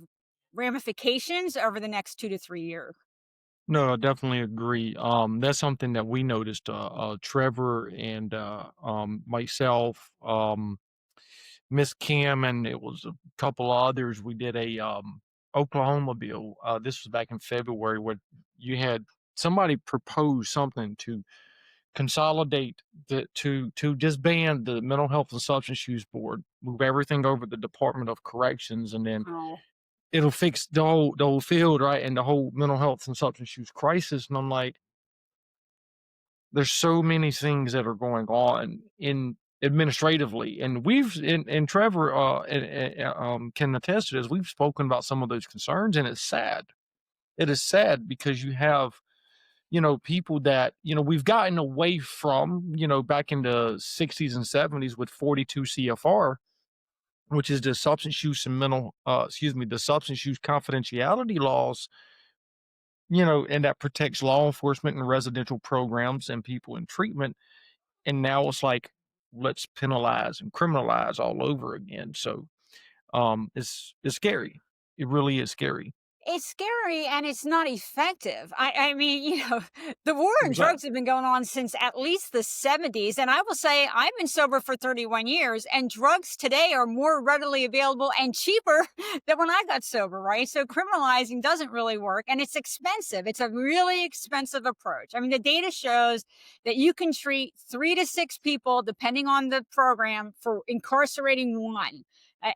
ramifications over the next 2 to 3 years. No, I definitely agree. That's something that we noticed. Trevor and myself, Miss Kim, and it was a couple of others. We did a Oklahoma bill. This was back in February, where you had somebody propose something to consolidate to just ban the Mental Health and Substance Use Board, move everything over to the Department of Corrections, and then Oh, it'll fix the whole field, right? And the whole mental health and substance use crisis. And I'm like, there's so many things that are going on in administratively, and and Trevor can attest to this. We've spoken about some of those concerns, and it's sad. It is sad because you have people that we've gotten away from back in the 60s and 70s with 42 CFR, which is the substance use and the substance use confidentiality laws, and that protects law enforcement and residential programs and people in treatment. And now it's like, let's penalize and criminalize all over again. So it's scary. It really is scary. it's scary and it's not effective. I mean, the war on drugs Exactly. has been going on since at least the 70s. And I will say I've been sober for 31 years, and drugs today are more readily available and cheaper than when I got sober, right? So criminalizing doesn't really work, and it's expensive. It's a really expensive approach. I mean, the data shows that you can treat 3 to 6 people, depending on the program, for incarcerating one.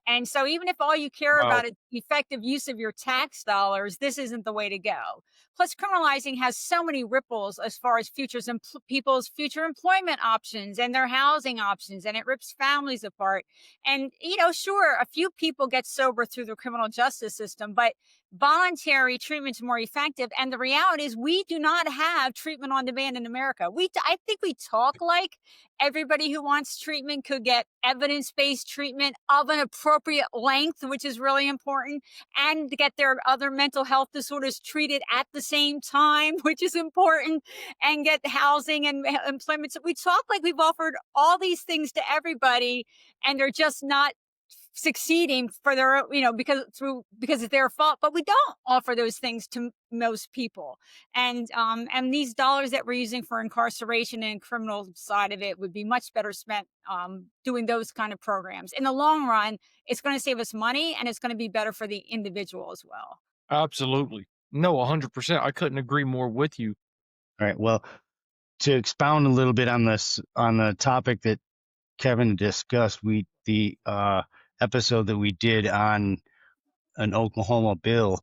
And so, even if all you care Wow. about is effective use of your tax dollars, this isn't the way to go. Plus, criminalizing has so many ripples as far as people's future employment options and their housing options, and it rips families apart. And, sure, a few people get sober through the criminal justice system, but voluntary treatment's more effective. And the reality is, we do not have treatment on demand in America. I think we talk like everybody who wants treatment could get evidence-based treatment of an appropriate length, which is really important, and to get their other mental health disorders treated at the same time, which is important, and get housing and employment. So we talk like we've offered all these things to everybody, and they're just not succeeding for their, because it's their fault. But we don't offer those things to most people. And these dollars that we're using for incarceration and criminal side of it would be much better spent doing those kind of programs. In the long run, it's going to save us money, and it's going to be better for the individual as well. Absolutely. No, 100%. I couldn't agree more with you. All right. Well, to expound a little bit on the topic that Kevin discussed, the episode that we did on an Oklahoma bill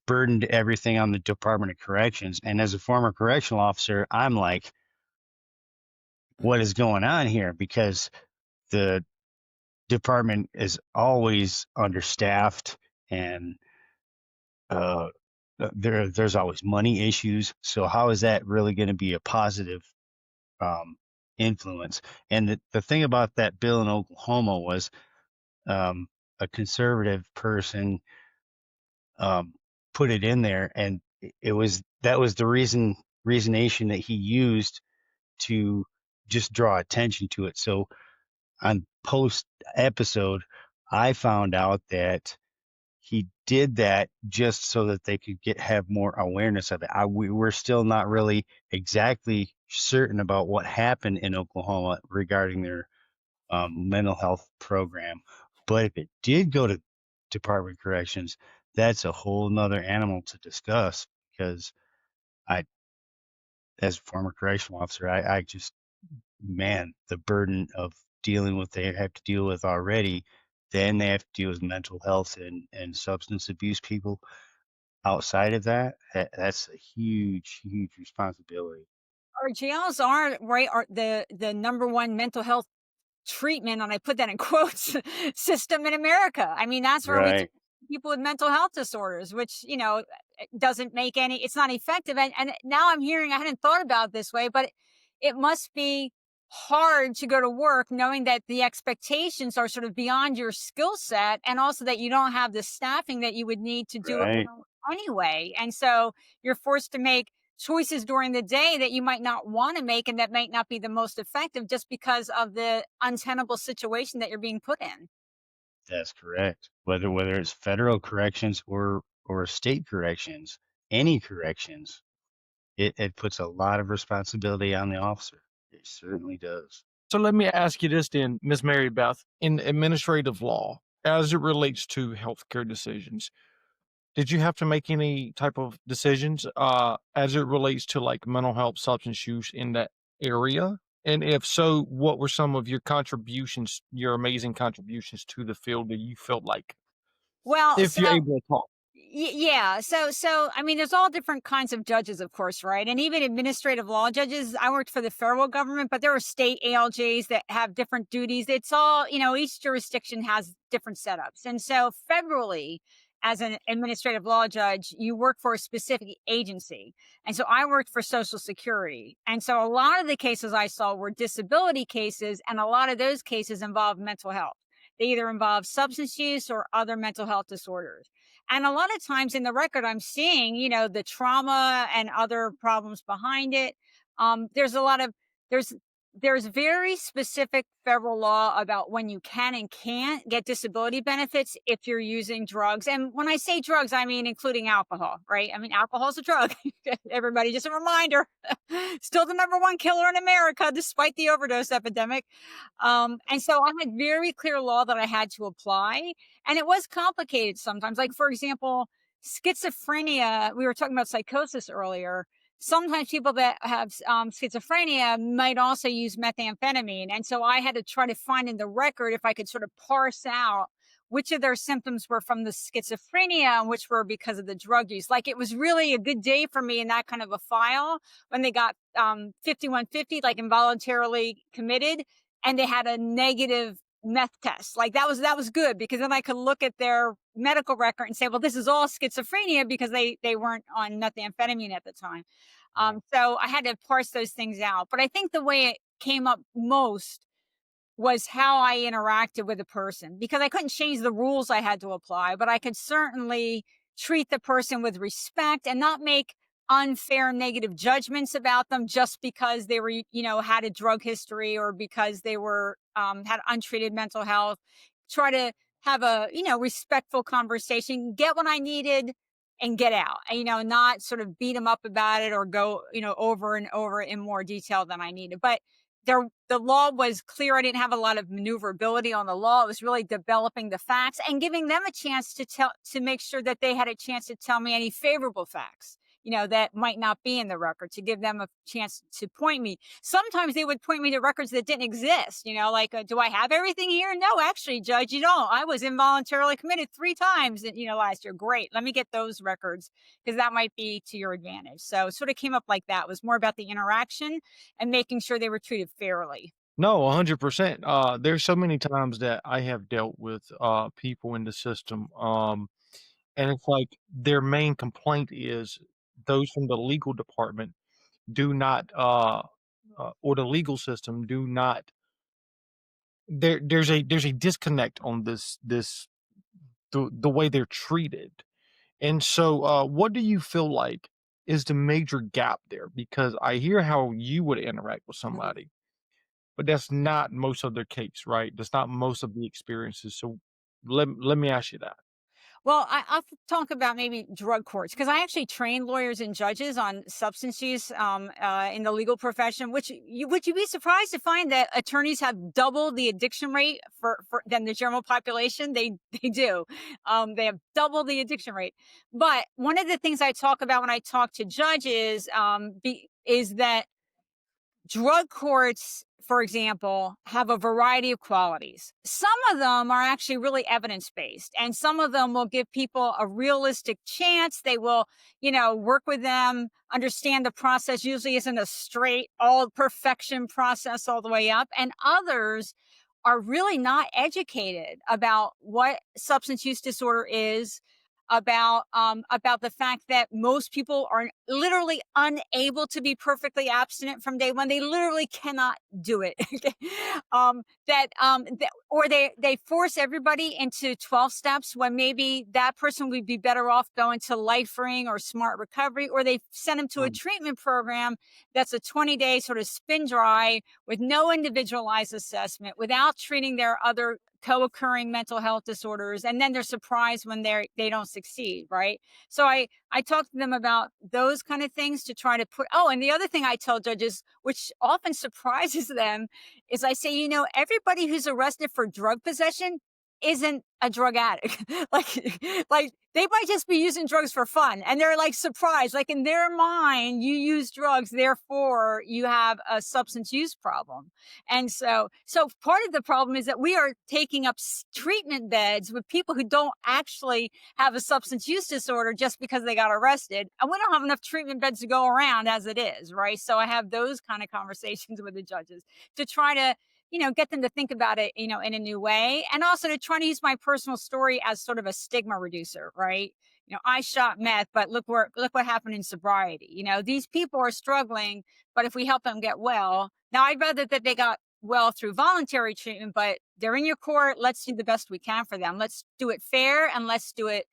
burdened everything on the Department of Corrections. And as a former correctional officer, I'm like, what is going on here? Because the department is always understaffed, and uh, there's always money issues. So how is that really going to be a positive um, influence? And the thing about that bill in Oklahoma was um, a conservative person um, put it in there, and it was that was the reasonation that he used to just draw attention to it. So on post episode, I found out that he did that just so that they could have more awareness of it. We're still not really exactly certain about what happened in Oklahoma regarding their mental health program, but if it did go to Department of Corrections, that's a whole nother animal to discuss because I, as a former correctional officer, I just, man, the burden of dealing with they have to deal with already, then they have to deal with mental health and substance abuse people outside of that's a huge, huge responsibility. Our jails are right are the number one mental health treatment, and I put that in quotes, system in America. I mean, that's where we take Right. people with mental health disorders, which, it doesn't make any it's not effective. And now I'm hearing I hadn't thought about it this way, but it must be hard to go to work knowing that the expectations are sort of beyond your skill set, and also that you don't have the staffing that you would need to do it Right. well anyway. And so you're forced to make choices during the day that you might not want to make and that might not be the most effective just because of the untenable situation that you're being put in. That's correct. Whether it's federal corrections or state corrections, any corrections, it puts a lot of responsibility on the officer. It certainly does. So let me ask you this then, Miss Mary Beth, in administrative law, as it relates to healthcare decisions, did you have to make any type of decisions as it relates to like mental health, substance use in that area? And if so, what were some of your contributions, your amazing contributions to the field that you felt like, Well, if you're able to talk? Yeah. So I mean, there's all different kinds of judges, of course, right? And even administrative law judges. I worked for the federal government, but there are state ALJs that have different duties. It's all, each jurisdiction has different setups. And so federally, as an administrative law judge, you work for a specific agency. And so I worked for Social Security. And so a lot of the cases I saw were disability cases, and a lot of those cases involve mental health. They either involve substance use or other mental health disorders. And a lot of times in the record, I'm seeing, the trauma and other problems behind it. There's a lot of there's there's very specific federal law about when you can and can't get disability benefits if you're using drugs. And when I say drugs, I mean including alcohol, right? I mean, alcohol is a drug. Everybody, just a reminder. Still the number one killer in America, despite the overdose epidemic. And so I had very clear law that I had to apply. And it was complicated sometimes. Like, for example, schizophrenia, we were talking about psychosis earlier. Sometimes people that have schizophrenia might also use methamphetamine. And so I had to try to find in the record if I could sort of parse out which of their symptoms were from the schizophrenia and which were because of the drug use. Like, it was really a good day for me in that kind of a file when they got 5150, like involuntarily committed, and they had a negative meth test. Like, that was good, because then I could look at their medical record and say, well, this is all schizophrenia because they weren't on methamphetamine at the time. Right. So I had to parse those things out. But I think the way it came up most was how I interacted with a person, because I couldn't change the rules I had to apply, but I could certainly treat the person with respect and not make unfair negative judgments about them just because they were, had a drug history, or because they were, had untreated mental health. Try to have a, respectful conversation, get what I needed and get out, not sort of beat them up about it or go, over and over in more detail than I needed. But the law was clear. I didn't have a lot of maneuverability on the law. It was really developing the facts and giving them a chance to make sure that they had a chance to tell me any favorable facts. that might not be in the record, to give them a chance to point me. Sometimes they would point me to records that didn't exist, like, do I have everything here? No, actually, Judge, you don't. I was involuntarily committed 3 times, last year. Great. Let me get those records because that might be to your advantage. So it sort of came up like that. It was more about the interaction and making sure they were treated fairly. No, 100%. There's so many times that I have dealt with people in the system, and it's like their main complaint is those from the legal department do not, or the legal system do not. There's a disconnect on the way they're treated, and so what do you feel like is the major gap there? Because I hear how you would interact with somebody. But that's not most of their case, right? That's not most of the experiences. So let me ask you that. Well, I'll talk about maybe drug courts because I actually train lawyers and judges on substance use in the legal profession. Would you be surprised to find that attorneys have double the addiction rate than the general population? They do. They have double the addiction rate. But one of the things I talk about when I talk to judges is that drug courts, for example, have a variety of qualities. Some of them are actually really evidence based, and some of them will give people a realistic chance. They will, work with them, understand the process usually isn't a straight, all perfection process all the way up. And others are really not educated about what substance use disorder is, about the fact that most people are literally unable to be perfectly abstinent from day one. They literally cannot do it. Or they force everybody into 12 steps when maybe that person would be better off going to Life Ring or Smart Recovery, or they send them to a treatment program that's a 20-day sort of spin dry with no individualized assessment, without treating their other co-occurring mental health disorders, and then they're surprised when they don't succeed, right? So I talk to them about those kind of things to try to and the other thing I tell judges, which often surprises them, is I say, everybody who's arrested for drug possession isn't a drug addict. like they might just be using drugs for fun, and they're like surprised. Like in their mind, you use drugs, therefore you have a substance use problem. And so part of the problem is that we are taking up treatment beds with people who don't actually have a substance use disorder just because they got arrested, and we don't have enough treatment beds to go around as it is, right? So I have those kind of conversations with the judges to try to get them to think about it, in a new way. And also to try to use my personal story as sort of a stigma reducer, right? I shot meth, but look what happened in sobriety. These people are struggling, but if we help them get well, now I'd rather that they got well through voluntary treatment, but they're in your court. Let's do the best we can for them. Let's do it fair, and let's do it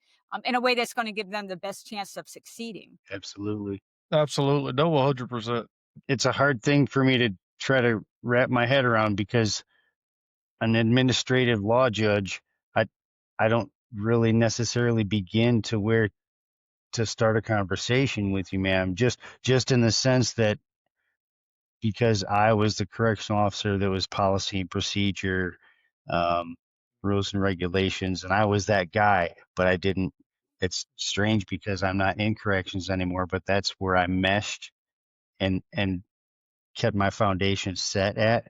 in a way that's going to give them the best chance of succeeding. Absolutely. Absolutely. No, 100%. It's a hard thing for me to try to wrap my head around because an administrative law judge, I don't really necessarily begin to where to start a conversation with you, ma'am. Just in the sense that because I was the correctional officer that was policy and procedure, rules and regulations, and I was that guy, but I didn't. It's strange because I'm not in corrections anymore, but that's where I meshed and kept my foundation set at.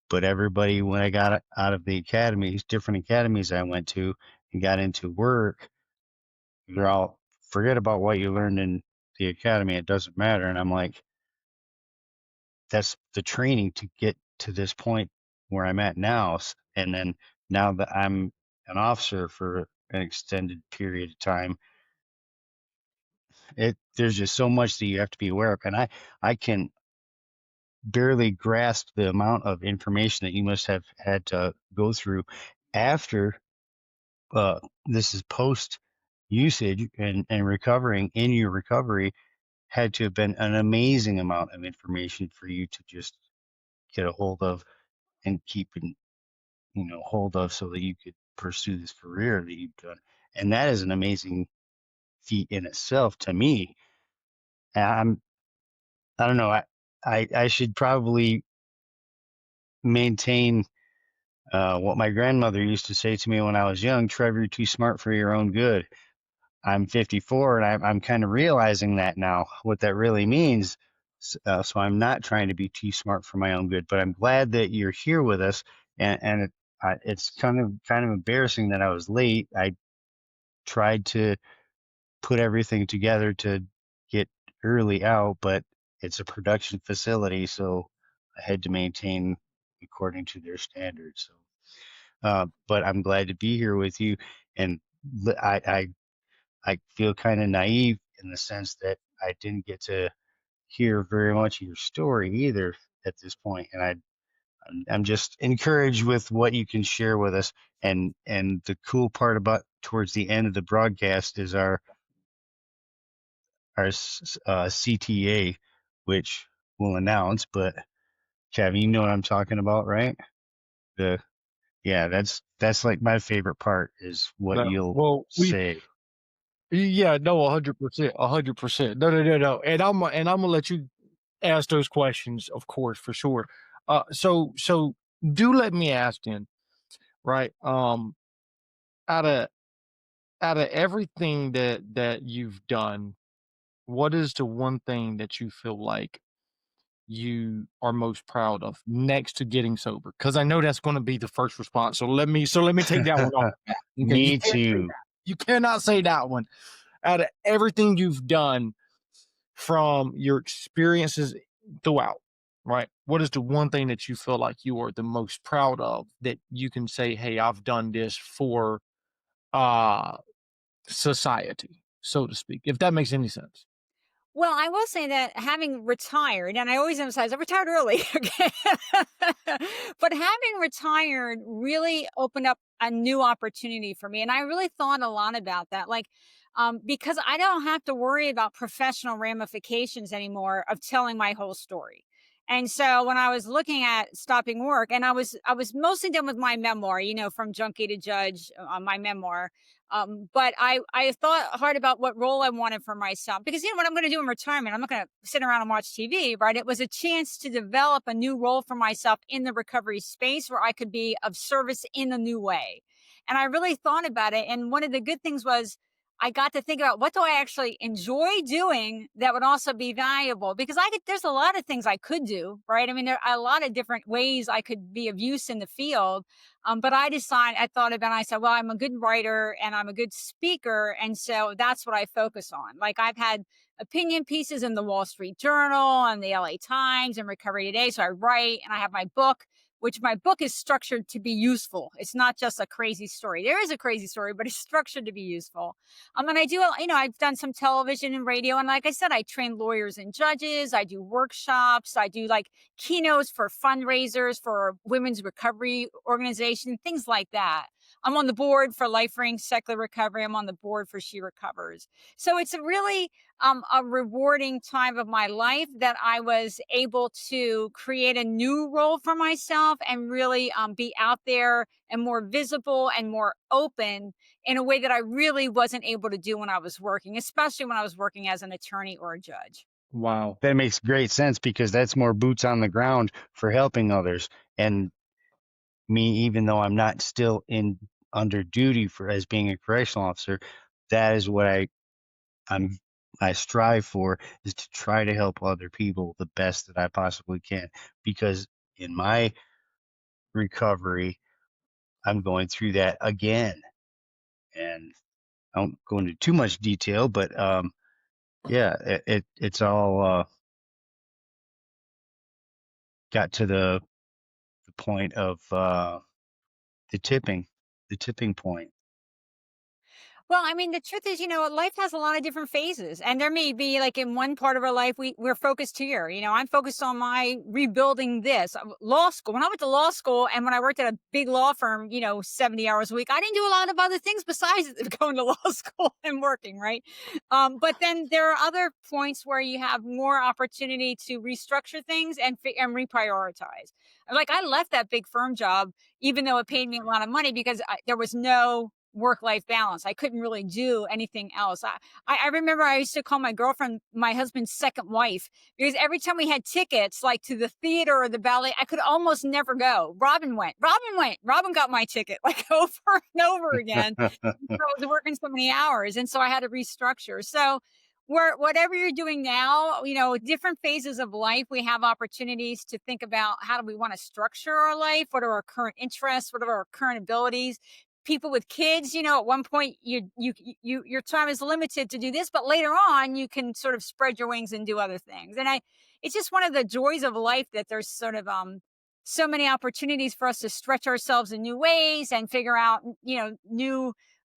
But everybody, when I got out of the academies, different academies I went to and got into work, they're all, forget about what you learned in the academy. It doesn't matter. And I'm like, that's the training to get to this point where I'm at now. And then now that I'm an officer for an extended period of time, there's just so much that you have to be aware of. And I can barely grasp the amount of information that you must have had to go through after this is post usage and recovering in your recovery. Had to have been an amazing amount of information for you to just get a hold of and keep in hold of so that you could pursue this career that you've done. And that is an amazing feat in itself to me. And I don't know, I should probably maintain what my grandmother used to say to me when I was young: Trevor, you're too smart for your own good. I'm 54 and I'm kind of realizing that now, what that really means. So I'm not trying to be too smart for my own good, but I'm glad that you're here with us. And it's kind of embarrassing that I was late. I tried to put everything together to get early out, but it's a production facility, so I had to maintain according to their standards. So, but I'm glad to be here with you, and I feel kind of naive in the sense that I didn't get to hear very much of your story either at this point, and I'm just encouraged with what you can share with us. And the cool part about towards the end of the broadcast is our CTA, which we'll announce. But Kevin, you know what I'm talking about, right? The Yeah, that's like my favorite part is what No, you'll well, say. yeah, no, 100%, 100%. No, no, no, no. And I'm gonna let you ask those questions, of course, for sure. So do let me ask then, right? Out of everything that you've done, what is the one thing that you feel like you are most proud of next to getting sober? Because I know that's going to be the first response. So let me take that one off. Okay, you Me can't say too. that. You cannot say that one. Out of everything you've done from your experiences throughout, right? What is the one thing that you feel like you are the most proud of that you can say, "Hey, I've done this for uh society," so to speak, if that makes any sense? Well, I will say that having retired, and I always emphasize I retired early, okay? But having retired really opened up a new opportunity for me. And I really thought a lot about that. Like, because I don't have to worry about professional ramifications anymore of telling my whole story. And so when I was looking at stopping work, and I was mostly done with my memoir, from junkie to judge, my memoir. But I thought hard about what role I wanted for myself because what I'm going to do in retirement. I'm not going to sit around and watch TV, right? It was a chance to develop a new role for myself in the recovery space where I could be of service in a new way. And I really thought about it. And one of the good things was I got to think about what do I actually enjoy doing that would also be valuable because there's a lot of things I could do, right? I mean, there are a lot of different ways I could be of use in the field. But I thought about it, I said, well, I'm a good writer and I'm a good speaker. And so that's what I focus on. Like I've had opinion pieces in the Wall Street Journal and the LA Times and Recovery Today. So I write and I have my book, which my book is structured to be useful. It's not just a crazy story. There is a crazy story, but it's structured to be useful. And I do, I've done some television and radio. And like I said, I train lawyers and judges. I do workshops. I do like keynotes for fundraisers for women's recovery organization, things like that. I'm on the board for Life Ring Secular Recovery. I'm on the board for She Recovers. So it's a really a rewarding time of my life that I was able to create a new role for myself and really be out there and more visible and more open in a way that I really wasn't able to do when I was working, especially when I was working as an attorney or a judge. Wow. That makes great sense because that's more boots on the ground for helping others. And me, even though I'm not still in under duty for as being a correctional officer, that is what I'm I strive for is to try to help other people the best that I possibly can. Because in my recovery, I'm going through that again. And I won't go into too much detail, but yeah, it's all got to the point of the tipping, the tipping point. Well, I mean, the truth is, life has a lot of different phases. And there may be like in one part of our life, we're focused here. I'm focused on my rebuilding this law school. When I went to law school and when I worked at a big law firm, 70 hours a week, I didn't do a lot of other things besides going to law school and working, right? But then there are other points where you have more opportunity to restructure things and reprioritize. Like I left that big firm job, even though it paid me a lot of money because there was no work-life balance. I couldn't really do anything else. I remember I used to call my girlfriend my husband's second wife because every time we had tickets, like to the theater or the ballet, I could almost never go. Robin went. Robin went. Robin got my ticket like over and over again. I was working so many hours, and so I had to restructure. So, whatever you're doing now, different phases of life, we have opportunities to think about how do we want to structure our life? What are our current interests? What are our current abilities? People with kids, at one point your time is limited to do this, but later on you can sort of spread your wings and do other things. And it's just one of the joys of life that there's sort of so many opportunities for us to stretch ourselves in new ways and figure out,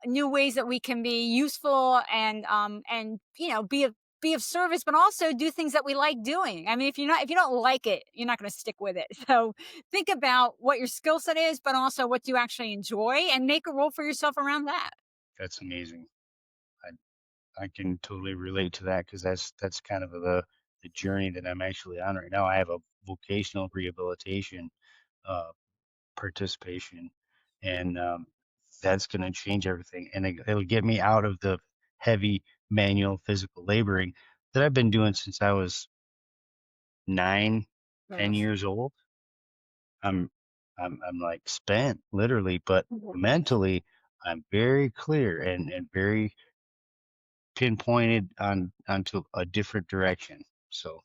new ways that we can be useful and be of service, but also do things that we like doing. I mean, if you don't like it, you're not going to stick with it. So think about what your skill set is, but also what you actually enjoy, and make a role for yourself around that. That's amazing. I can totally relate to that because that's kind of the journey that I'm actually on right now. I have a vocational rehabilitation uh, participation, and that's going to change everything, and it'll get me out of the heavy manual physical laboring that I've been doing since I was 9, 10 Yes. years old. I'm I'm like spent literally, but mentally I'm very clear and very pinpointed onto a different direction. So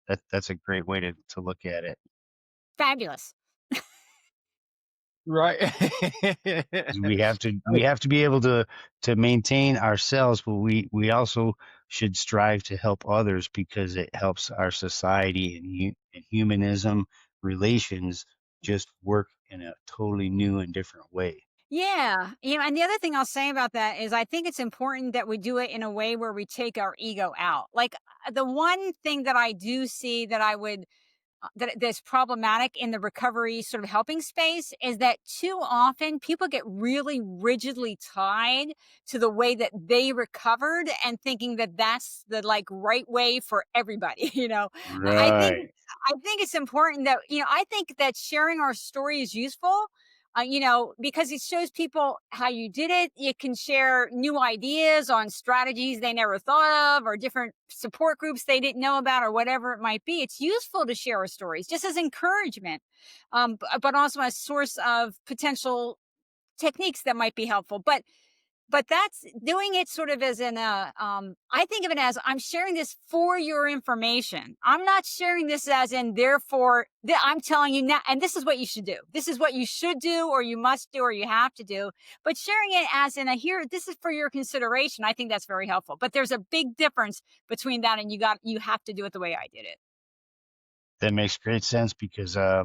that's a great way to look at it. Fabulous. Right. 'Cause we have to be able to maintain ourselves, but we also should strive to help others because it helps our society and humanism relations just work in a totally new and different way. Yeah. And the other thing I'll say about that is I think it's important that we do it in a way where we take our ego out. Like the one thing that I do see that I would that's problematic in the recovery sort of helping space is that too often people get really rigidly tied to the way that they recovered and thinking that that's the like right way for everybody. I think Right. it's important that I think that sharing our story is useful. Because it shows people how you did it. You can share new ideas on strategies they never thought of, or different support groups they didn't know about, or whatever it might be. It's useful to share our stories just as encouragement, but also a source of potential techniques that might be helpful. But that's doing it sort of as I think of it as I'm sharing this for your information. I'm not sharing this as in therefore I'm telling you now, and this is what you should do. This is what you should do, or you must do, or you have to do. But sharing it as in a here, this is for your consideration. I think that's very helpful. But there's a big difference between that and you have to do it the way I did it. That makes great sense because I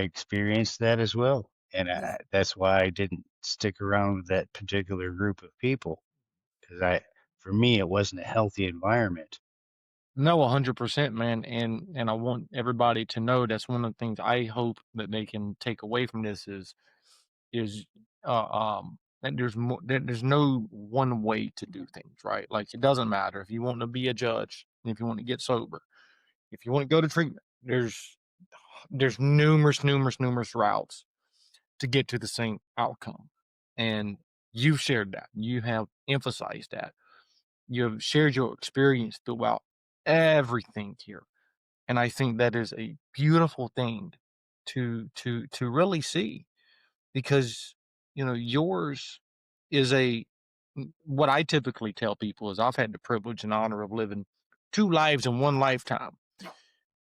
experienced that as well, and Yeah. that's why I didn't stick around with that particular group of people because I for me it wasn't a healthy environment. No, 100%, man, and I want everybody to know that's one of the things I hope that they can take away from this is that there's no one way to do things, right? Like it doesn't matter if you want to be a judge, if you want to get sober, if you want to go to treatment, there's numerous routes to get to the same outcome. And you've shared that. You have emphasized that. You have shared your experience throughout everything here. And I think that is a beautiful thing to really see because yours is what I typically tell people is I've had the privilege and honor of living two lives in one lifetime.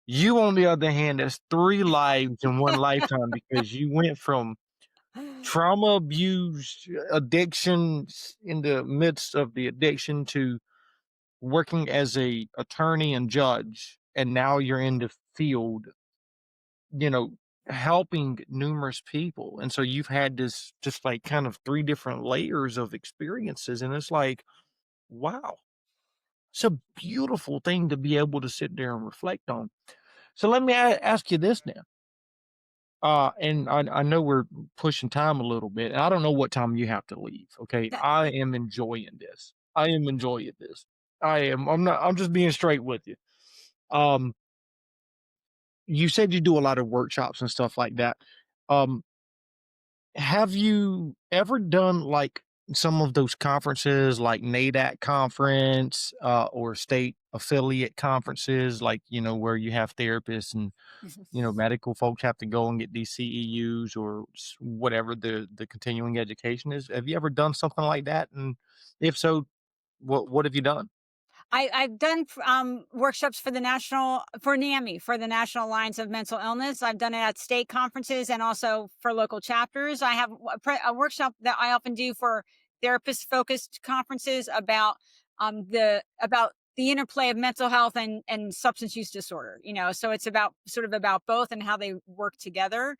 You, on the other hand, that's three lives in one lifetime because you went from trauma, abuse, addictions in the midst of the addiction to working as a attorney and judge, and now you're in the field, you know, helping numerous people. And so you've had this just like kind of three different layers of experiences. And it's like, wow, it's a beautiful thing to be able to sit there and reflect on. So let me ask you this now. And I know we're pushing time a little bit, and I don't know what time you have to leave. Okay. That- I am enjoying this. I am enjoying this. I'm not, I'm just being straight with you. Um, you said you do a lot of workshops and stuff like that. Um, Have you ever done like some of those conferences like NADAC conference or state affiliate conferences, like, where you have therapists and, medical folks have to go and get these CEUs or whatever the continuing education is? Have you ever done something like that? And if so, what have you done? I've done workshops for for NAMI, for the National Alliance of Mental Illness. I've done it at state conferences and also for local chapters. I have a workshop that I often do for therapist focused conferences about the interplay of mental health and substance use disorder. So it's about sort of about both and how they work together.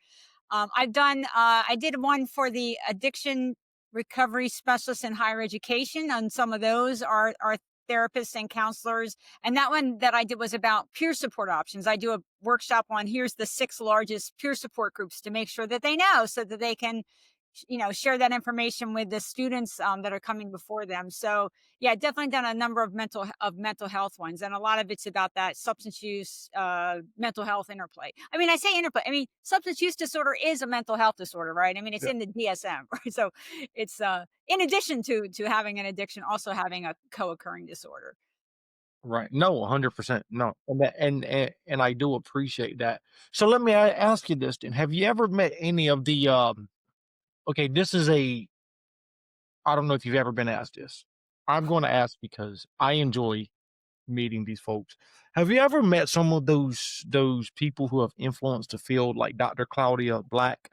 I did one for the addiction recovery specialists in higher education. And some of those are therapists and counselors. And that one that I did was about peer support options. I do a workshop on here's the 6 largest peer support groups to make sure that they know so that they can, share that information with the students that are coming before them. So yeah, definitely done a number of mental health ones, and a lot of it's about that substance use, mental health interplay. I mean, I say interplay. I mean, substance use disorder is a mental health disorder, right? I mean, it's Yeah. in the DSM, right? So it's in addition to having an addiction, also having a co-occurring disorder. Right. No, 100%. No. And I do appreciate that. So let me ask you this then. Have you ever met any of the okay, this is a I don't know if you've ever been asked this. I'm going to ask because I enjoy meeting these folks. Have you ever met some of those people who have influenced the field like Dr. Claudia Black?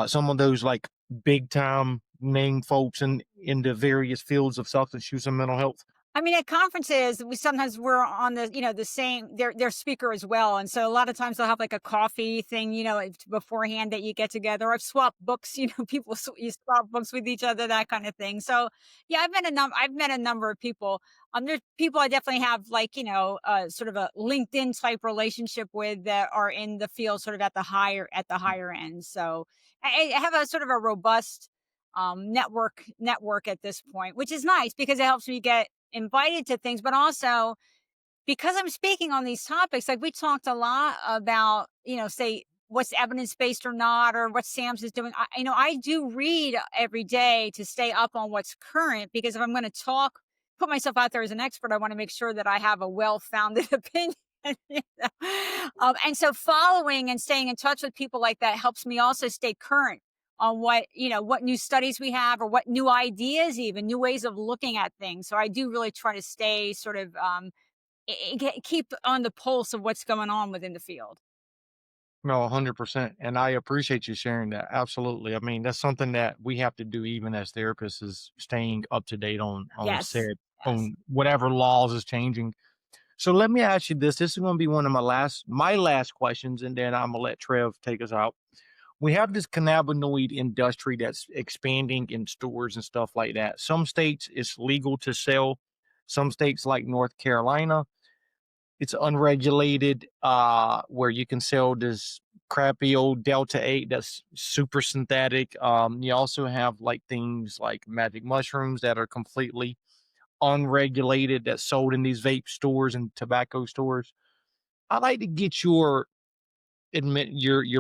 Some of those like big time name folks in the various fields of substance use and mental health? I mean, at conferences, we're on the same, their speaker as well. And so a lot of times they'll have like a coffee thing, beforehand that you get together. I've swapped books, you swap books with each other, that kind of thing. So yeah, I've met a number of people. There's people I definitely have like, sort of a LinkedIn type relationship with that are in the field sort of at the higher end. So I have a sort of a robust network at this point, which is nice because it helps me get invited to things, but also because I'm speaking on these topics, like we talked a lot about, say what's evidence based or not, or what SAMS is doing. I do read every day to stay up on what's current because if I'm going to put myself out there as an expert, I want to make sure that I have a well founded opinion. And so following and staying in touch with people like that helps me also stay current on what new studies we have or what new ideas, even new ways of looking at things. So I do really try to stay sort of keep on the pulse of what's going on within the field. No, 100%. And I appreciate you sharing that. Absolutely. I mean, that's something that we have to do even as therapists is staying up to date on Yes. said Yes. on whatever laws is changing. So let me ask you this. This is going to be one of my last questions, and then I'm gonna let Trev take us out. We have this cannabinoid industry that's expanding in stores and stuff like that. Some states it's legal to sell. Some states like North Carolina, it's unregulated, where you can sell this crappy old Delta 8 that's super synthetic. You also have like things like magic mushrooms that are completely unregulated that's sold in these vape stores and tobacco stores. I'd like to get your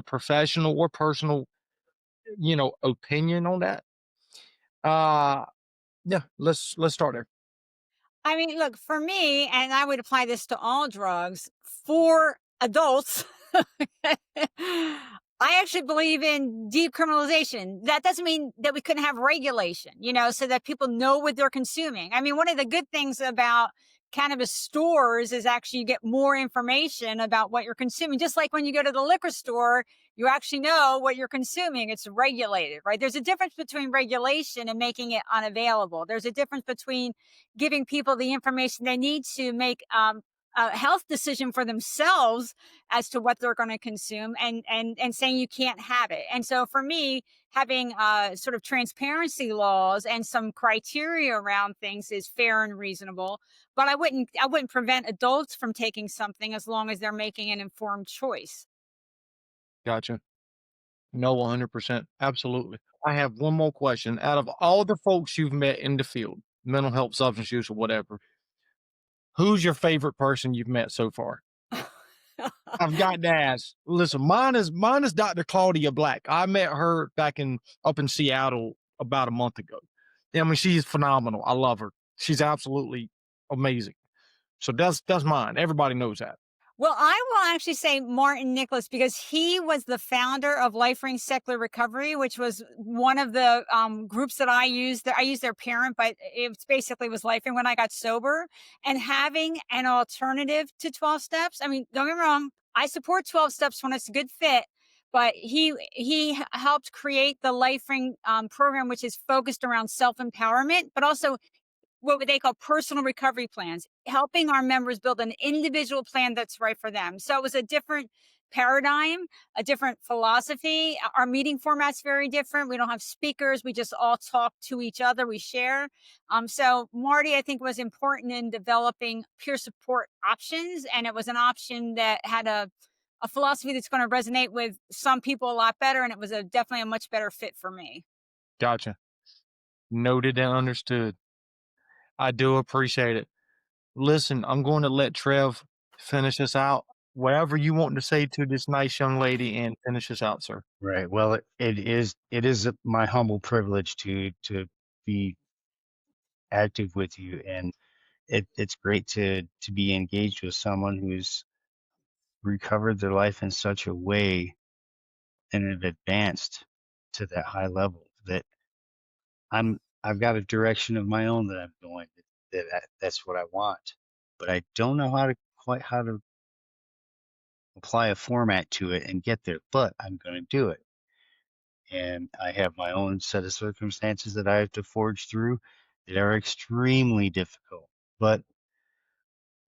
professional or personal, opinion on that. Uh yeah, let's start there. I mean, look, for me, and I would apply this to all drugs, for adults, I actually believe in decriminalization. That doesn't mean that we couldn't have regulation, so that people know what they're consuming. I mean, one of the good things about cannabis stores is actually you get more information about what you're consuming. Just like when you go to the liquor store, you actually know what you're consuming. It's regulated, right? There's a difference between regulation and making it unavailable. There's a difference between giving people the information they need to make a health decision for themselves as to what they're going to consume, and saying you can't have it. And so for me, having sort of transparency laws and some criteria around things is fair and reasonable. But I wouldn't prevent adults from taking something as long as they're making an informed choice. Gotcha. No, 100%. Absolutely. I have one more question. Out of all the folks you've met in the field, mental health, substance use, or whatever, who's your favorite person you've met so far? I've got to ask. Listen, mine is Dr. Claudia Black. I met her up in Seattle about a month ago. I mean, she's phenomenal. I love her. She's absolutely amazing. So that's mine. Everybody knows that. Well, I will actually say Martin Nicholas because he was the founder of Life Ring Secular Recovery, which was one of the groups that I used. I used their parent, but it basically was Life Ring when I got sober. And having an alternative to 12 steps. I mean, don't get me wrong. I support 12 steps when it's a good fit. But he helped create the Life Ring program, which is focused around self empowerment, but also what they call personal recovery plans, helping our members build an individual plan that's right for them. So it was a different paradigm, a different philosophy. Our meeting format's very different. We don't have speakers. We just all talk to each other. We share. So Marty, I think, was important in developing peer support options. And it was an option that had a philosophy that's going to resonate with some people a lot better. And it was definitely a much better fit for me. Gotcha. Noted and understood. I do appreciate it. Listen, I'm going to let Trev finish us out. Whatever you want to say to this nice young lady and finish us out, sir. Right. Well, it is my humble privilege to be active with you, and it's great to be engaged with someone who's recovered their life in such a way and have advanced to that high level that I've got a direction of my own that I'm going, that's what I want, but I don't know how to apply a format to it and get there, but I'm going to do it. And I have my own set of circumstances that I have to forge through that are extremely difficult, but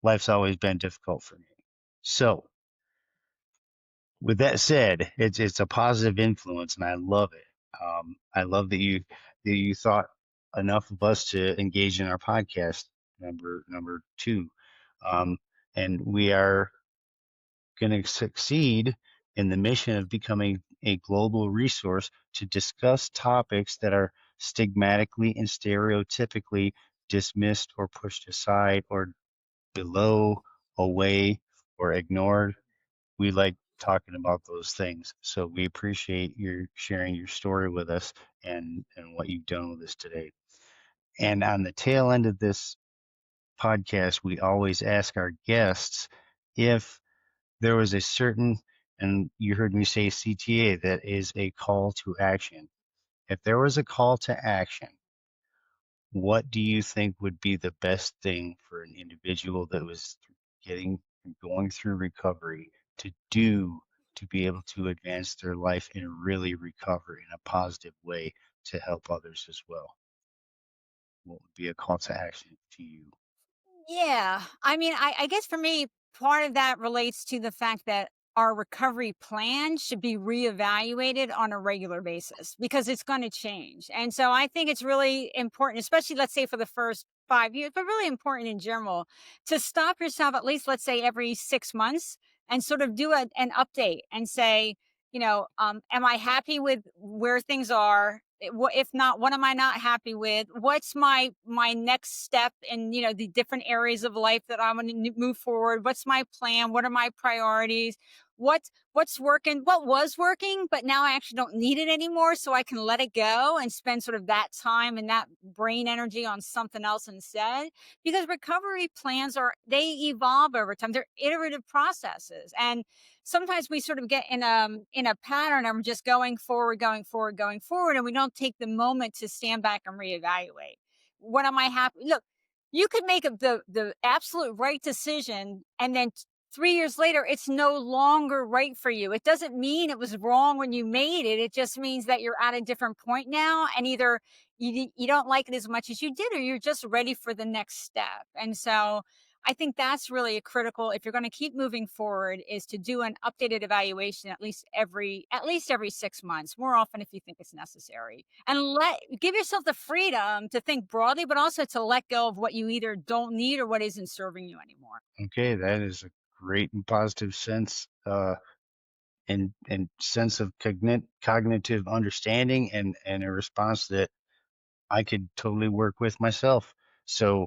life's always been difficult for me. So with that said, it's a positive influence, and I love it. I love that you thought enough of us to engage in our podcast number 2, and we are going to succeed in the mission of becoming a global resource to discuss topics that are stigmatically and stereotypically dismissed or pushed aside or below, away, or ignored. We like talking about those things. So we appreciate your sharing your story with us and what you've done with us today. And on the tail end of this podcast, we always ask our guests if there was a certain, and you heard me say CTA, that is a call to action. If there was a call to action, what do you think would be the best thing for an individual that was going through recovery to do to be able to advance their life and really recover in a positive way to help others as well? What would be a call to action to you? Yeah. I mean, I guess for me, part of that relates to the fact that our recovery plan should be reevaluated on a regular basis because it's going to change. And so I think it's really important, especially let's say for the first 5 years, but really important in general, to stop yourself at least, let's say, every 6 months and sort of do an update and say, am I happy with where things are? If not, what am I not happy with? What's my next step in the different areas of life that I want to move forward? What's my plan? What are my priorities? What's working? What was working, but now I actually don't need it anymore, so I can let it go and spend sort of that time and that brain energy on something else instead. Because recovery plans they evolve over time. They're iterative processes, and sometimes we sort of get in a pattern and we're just going forward, and we don't take the moment to stand back and reevaluate. What am I happy? Look, you could make the absolute right decision, and then 3 years later, it's no longer right for you. It doesn't mean it was wrong when you made it. It just means that you're at a different point now, and either you don't like it as much as you did, or you're just ready for the next step. And so I think that's really a critical, if you're going to keep moving forward, is to do an updated evaluation at least every 6 months, more often if you think it's necessary. And give yourself the freedom to think broadly, but also to let go of what you either don't need or what isn't serving you anymore. Okay, that is a great and positive sense, and sense of cognitive understanding, and a response that I could totally work with myself. So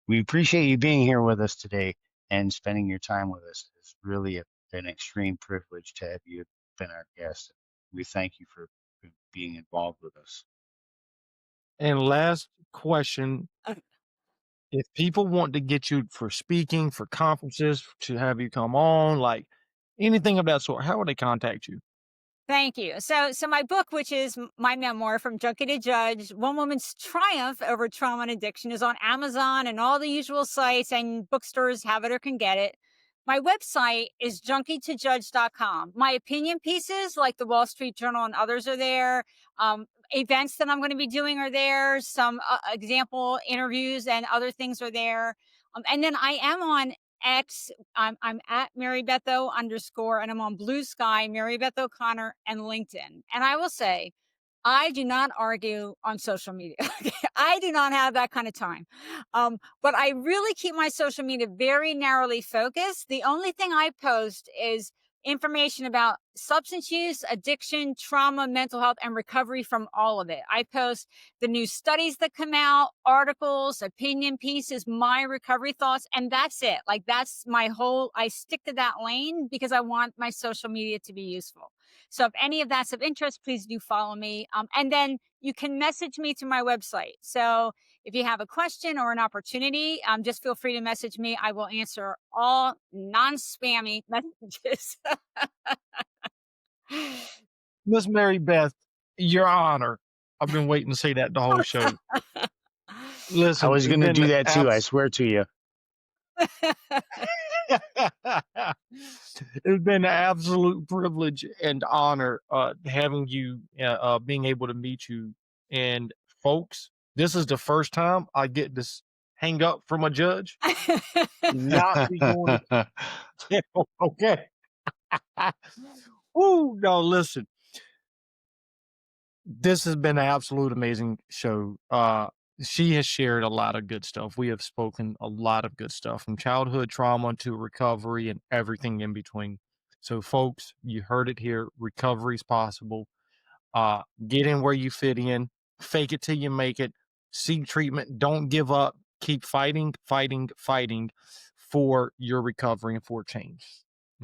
we appreciate you being here with us today and spending your time with us. It's really an extreme privilege to have you been our guest. We thank you for being involved with us. And last question, if people want to get you for speaking, for conferences, to have you come on, like anything of that sort, how would they contact you? Thank you. So my book, which is my memoir, From Junkie to Judge, One Woman's Triumph Over Trauma and Addiction, is on Amazon and all the usual sites, and bookstores have it or can get it. My website is junkietojudge.com. My opinion pieces, like the Wall Street Journal and others, are there. Events that I'm going to be doing are there. Some example interviews and other things are there. And then I am on X. I'm at Mary Beth O _ and I'm on Blue Sky, Mary Beth O'Connor, and LinkedIn. And I will say, I do not argue on social media. I do not have that kind of time. But I really keep my social media very narrowly focused. The only thing I post is information about substance use, addiction, trauma, mental health, and recovery from all of it. I post the new studies that come out, articles, opinion pieces, my recovery thoughts, and that's it. Like that's my whole, I stick to that lane because I want my social media to be useful. So if any of that's of interest, please do follow me. And then you can message me to my website. So if you have a question or an opportunity, just feel free to message me. I will answer all non-spammy messages. Miss Mary Beth, your honor. I've been waiting to say that the whole show. I Listen, was it's going to been do that too. I swear to you. it's been an absolute privilege and honor having you, being able to meet you. And folks, this is the first time I get this hang up from a judge. Not be going to jail, okay? Ooh, no, listen. This has been an absolute amazing show. She has shared a lot of good stuff. We have spoken a lot of good stuff from childhood trauma to recovery and everything in between. So, folks, you heard it here. Recovery is possible. Get in where you fit in. Fake it till you make it. Seek treatment. Don't give up. Keep fighting, fighting, fighting for your recovery and for change.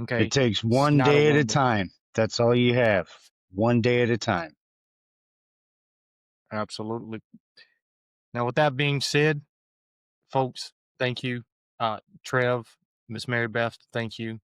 Okay. It takes It's one not a day at a one. time. That's all you have. One day at a time. Absolutely. Now, with that being said, folks, thank you. Trev, Miss Mary Beth, thank you.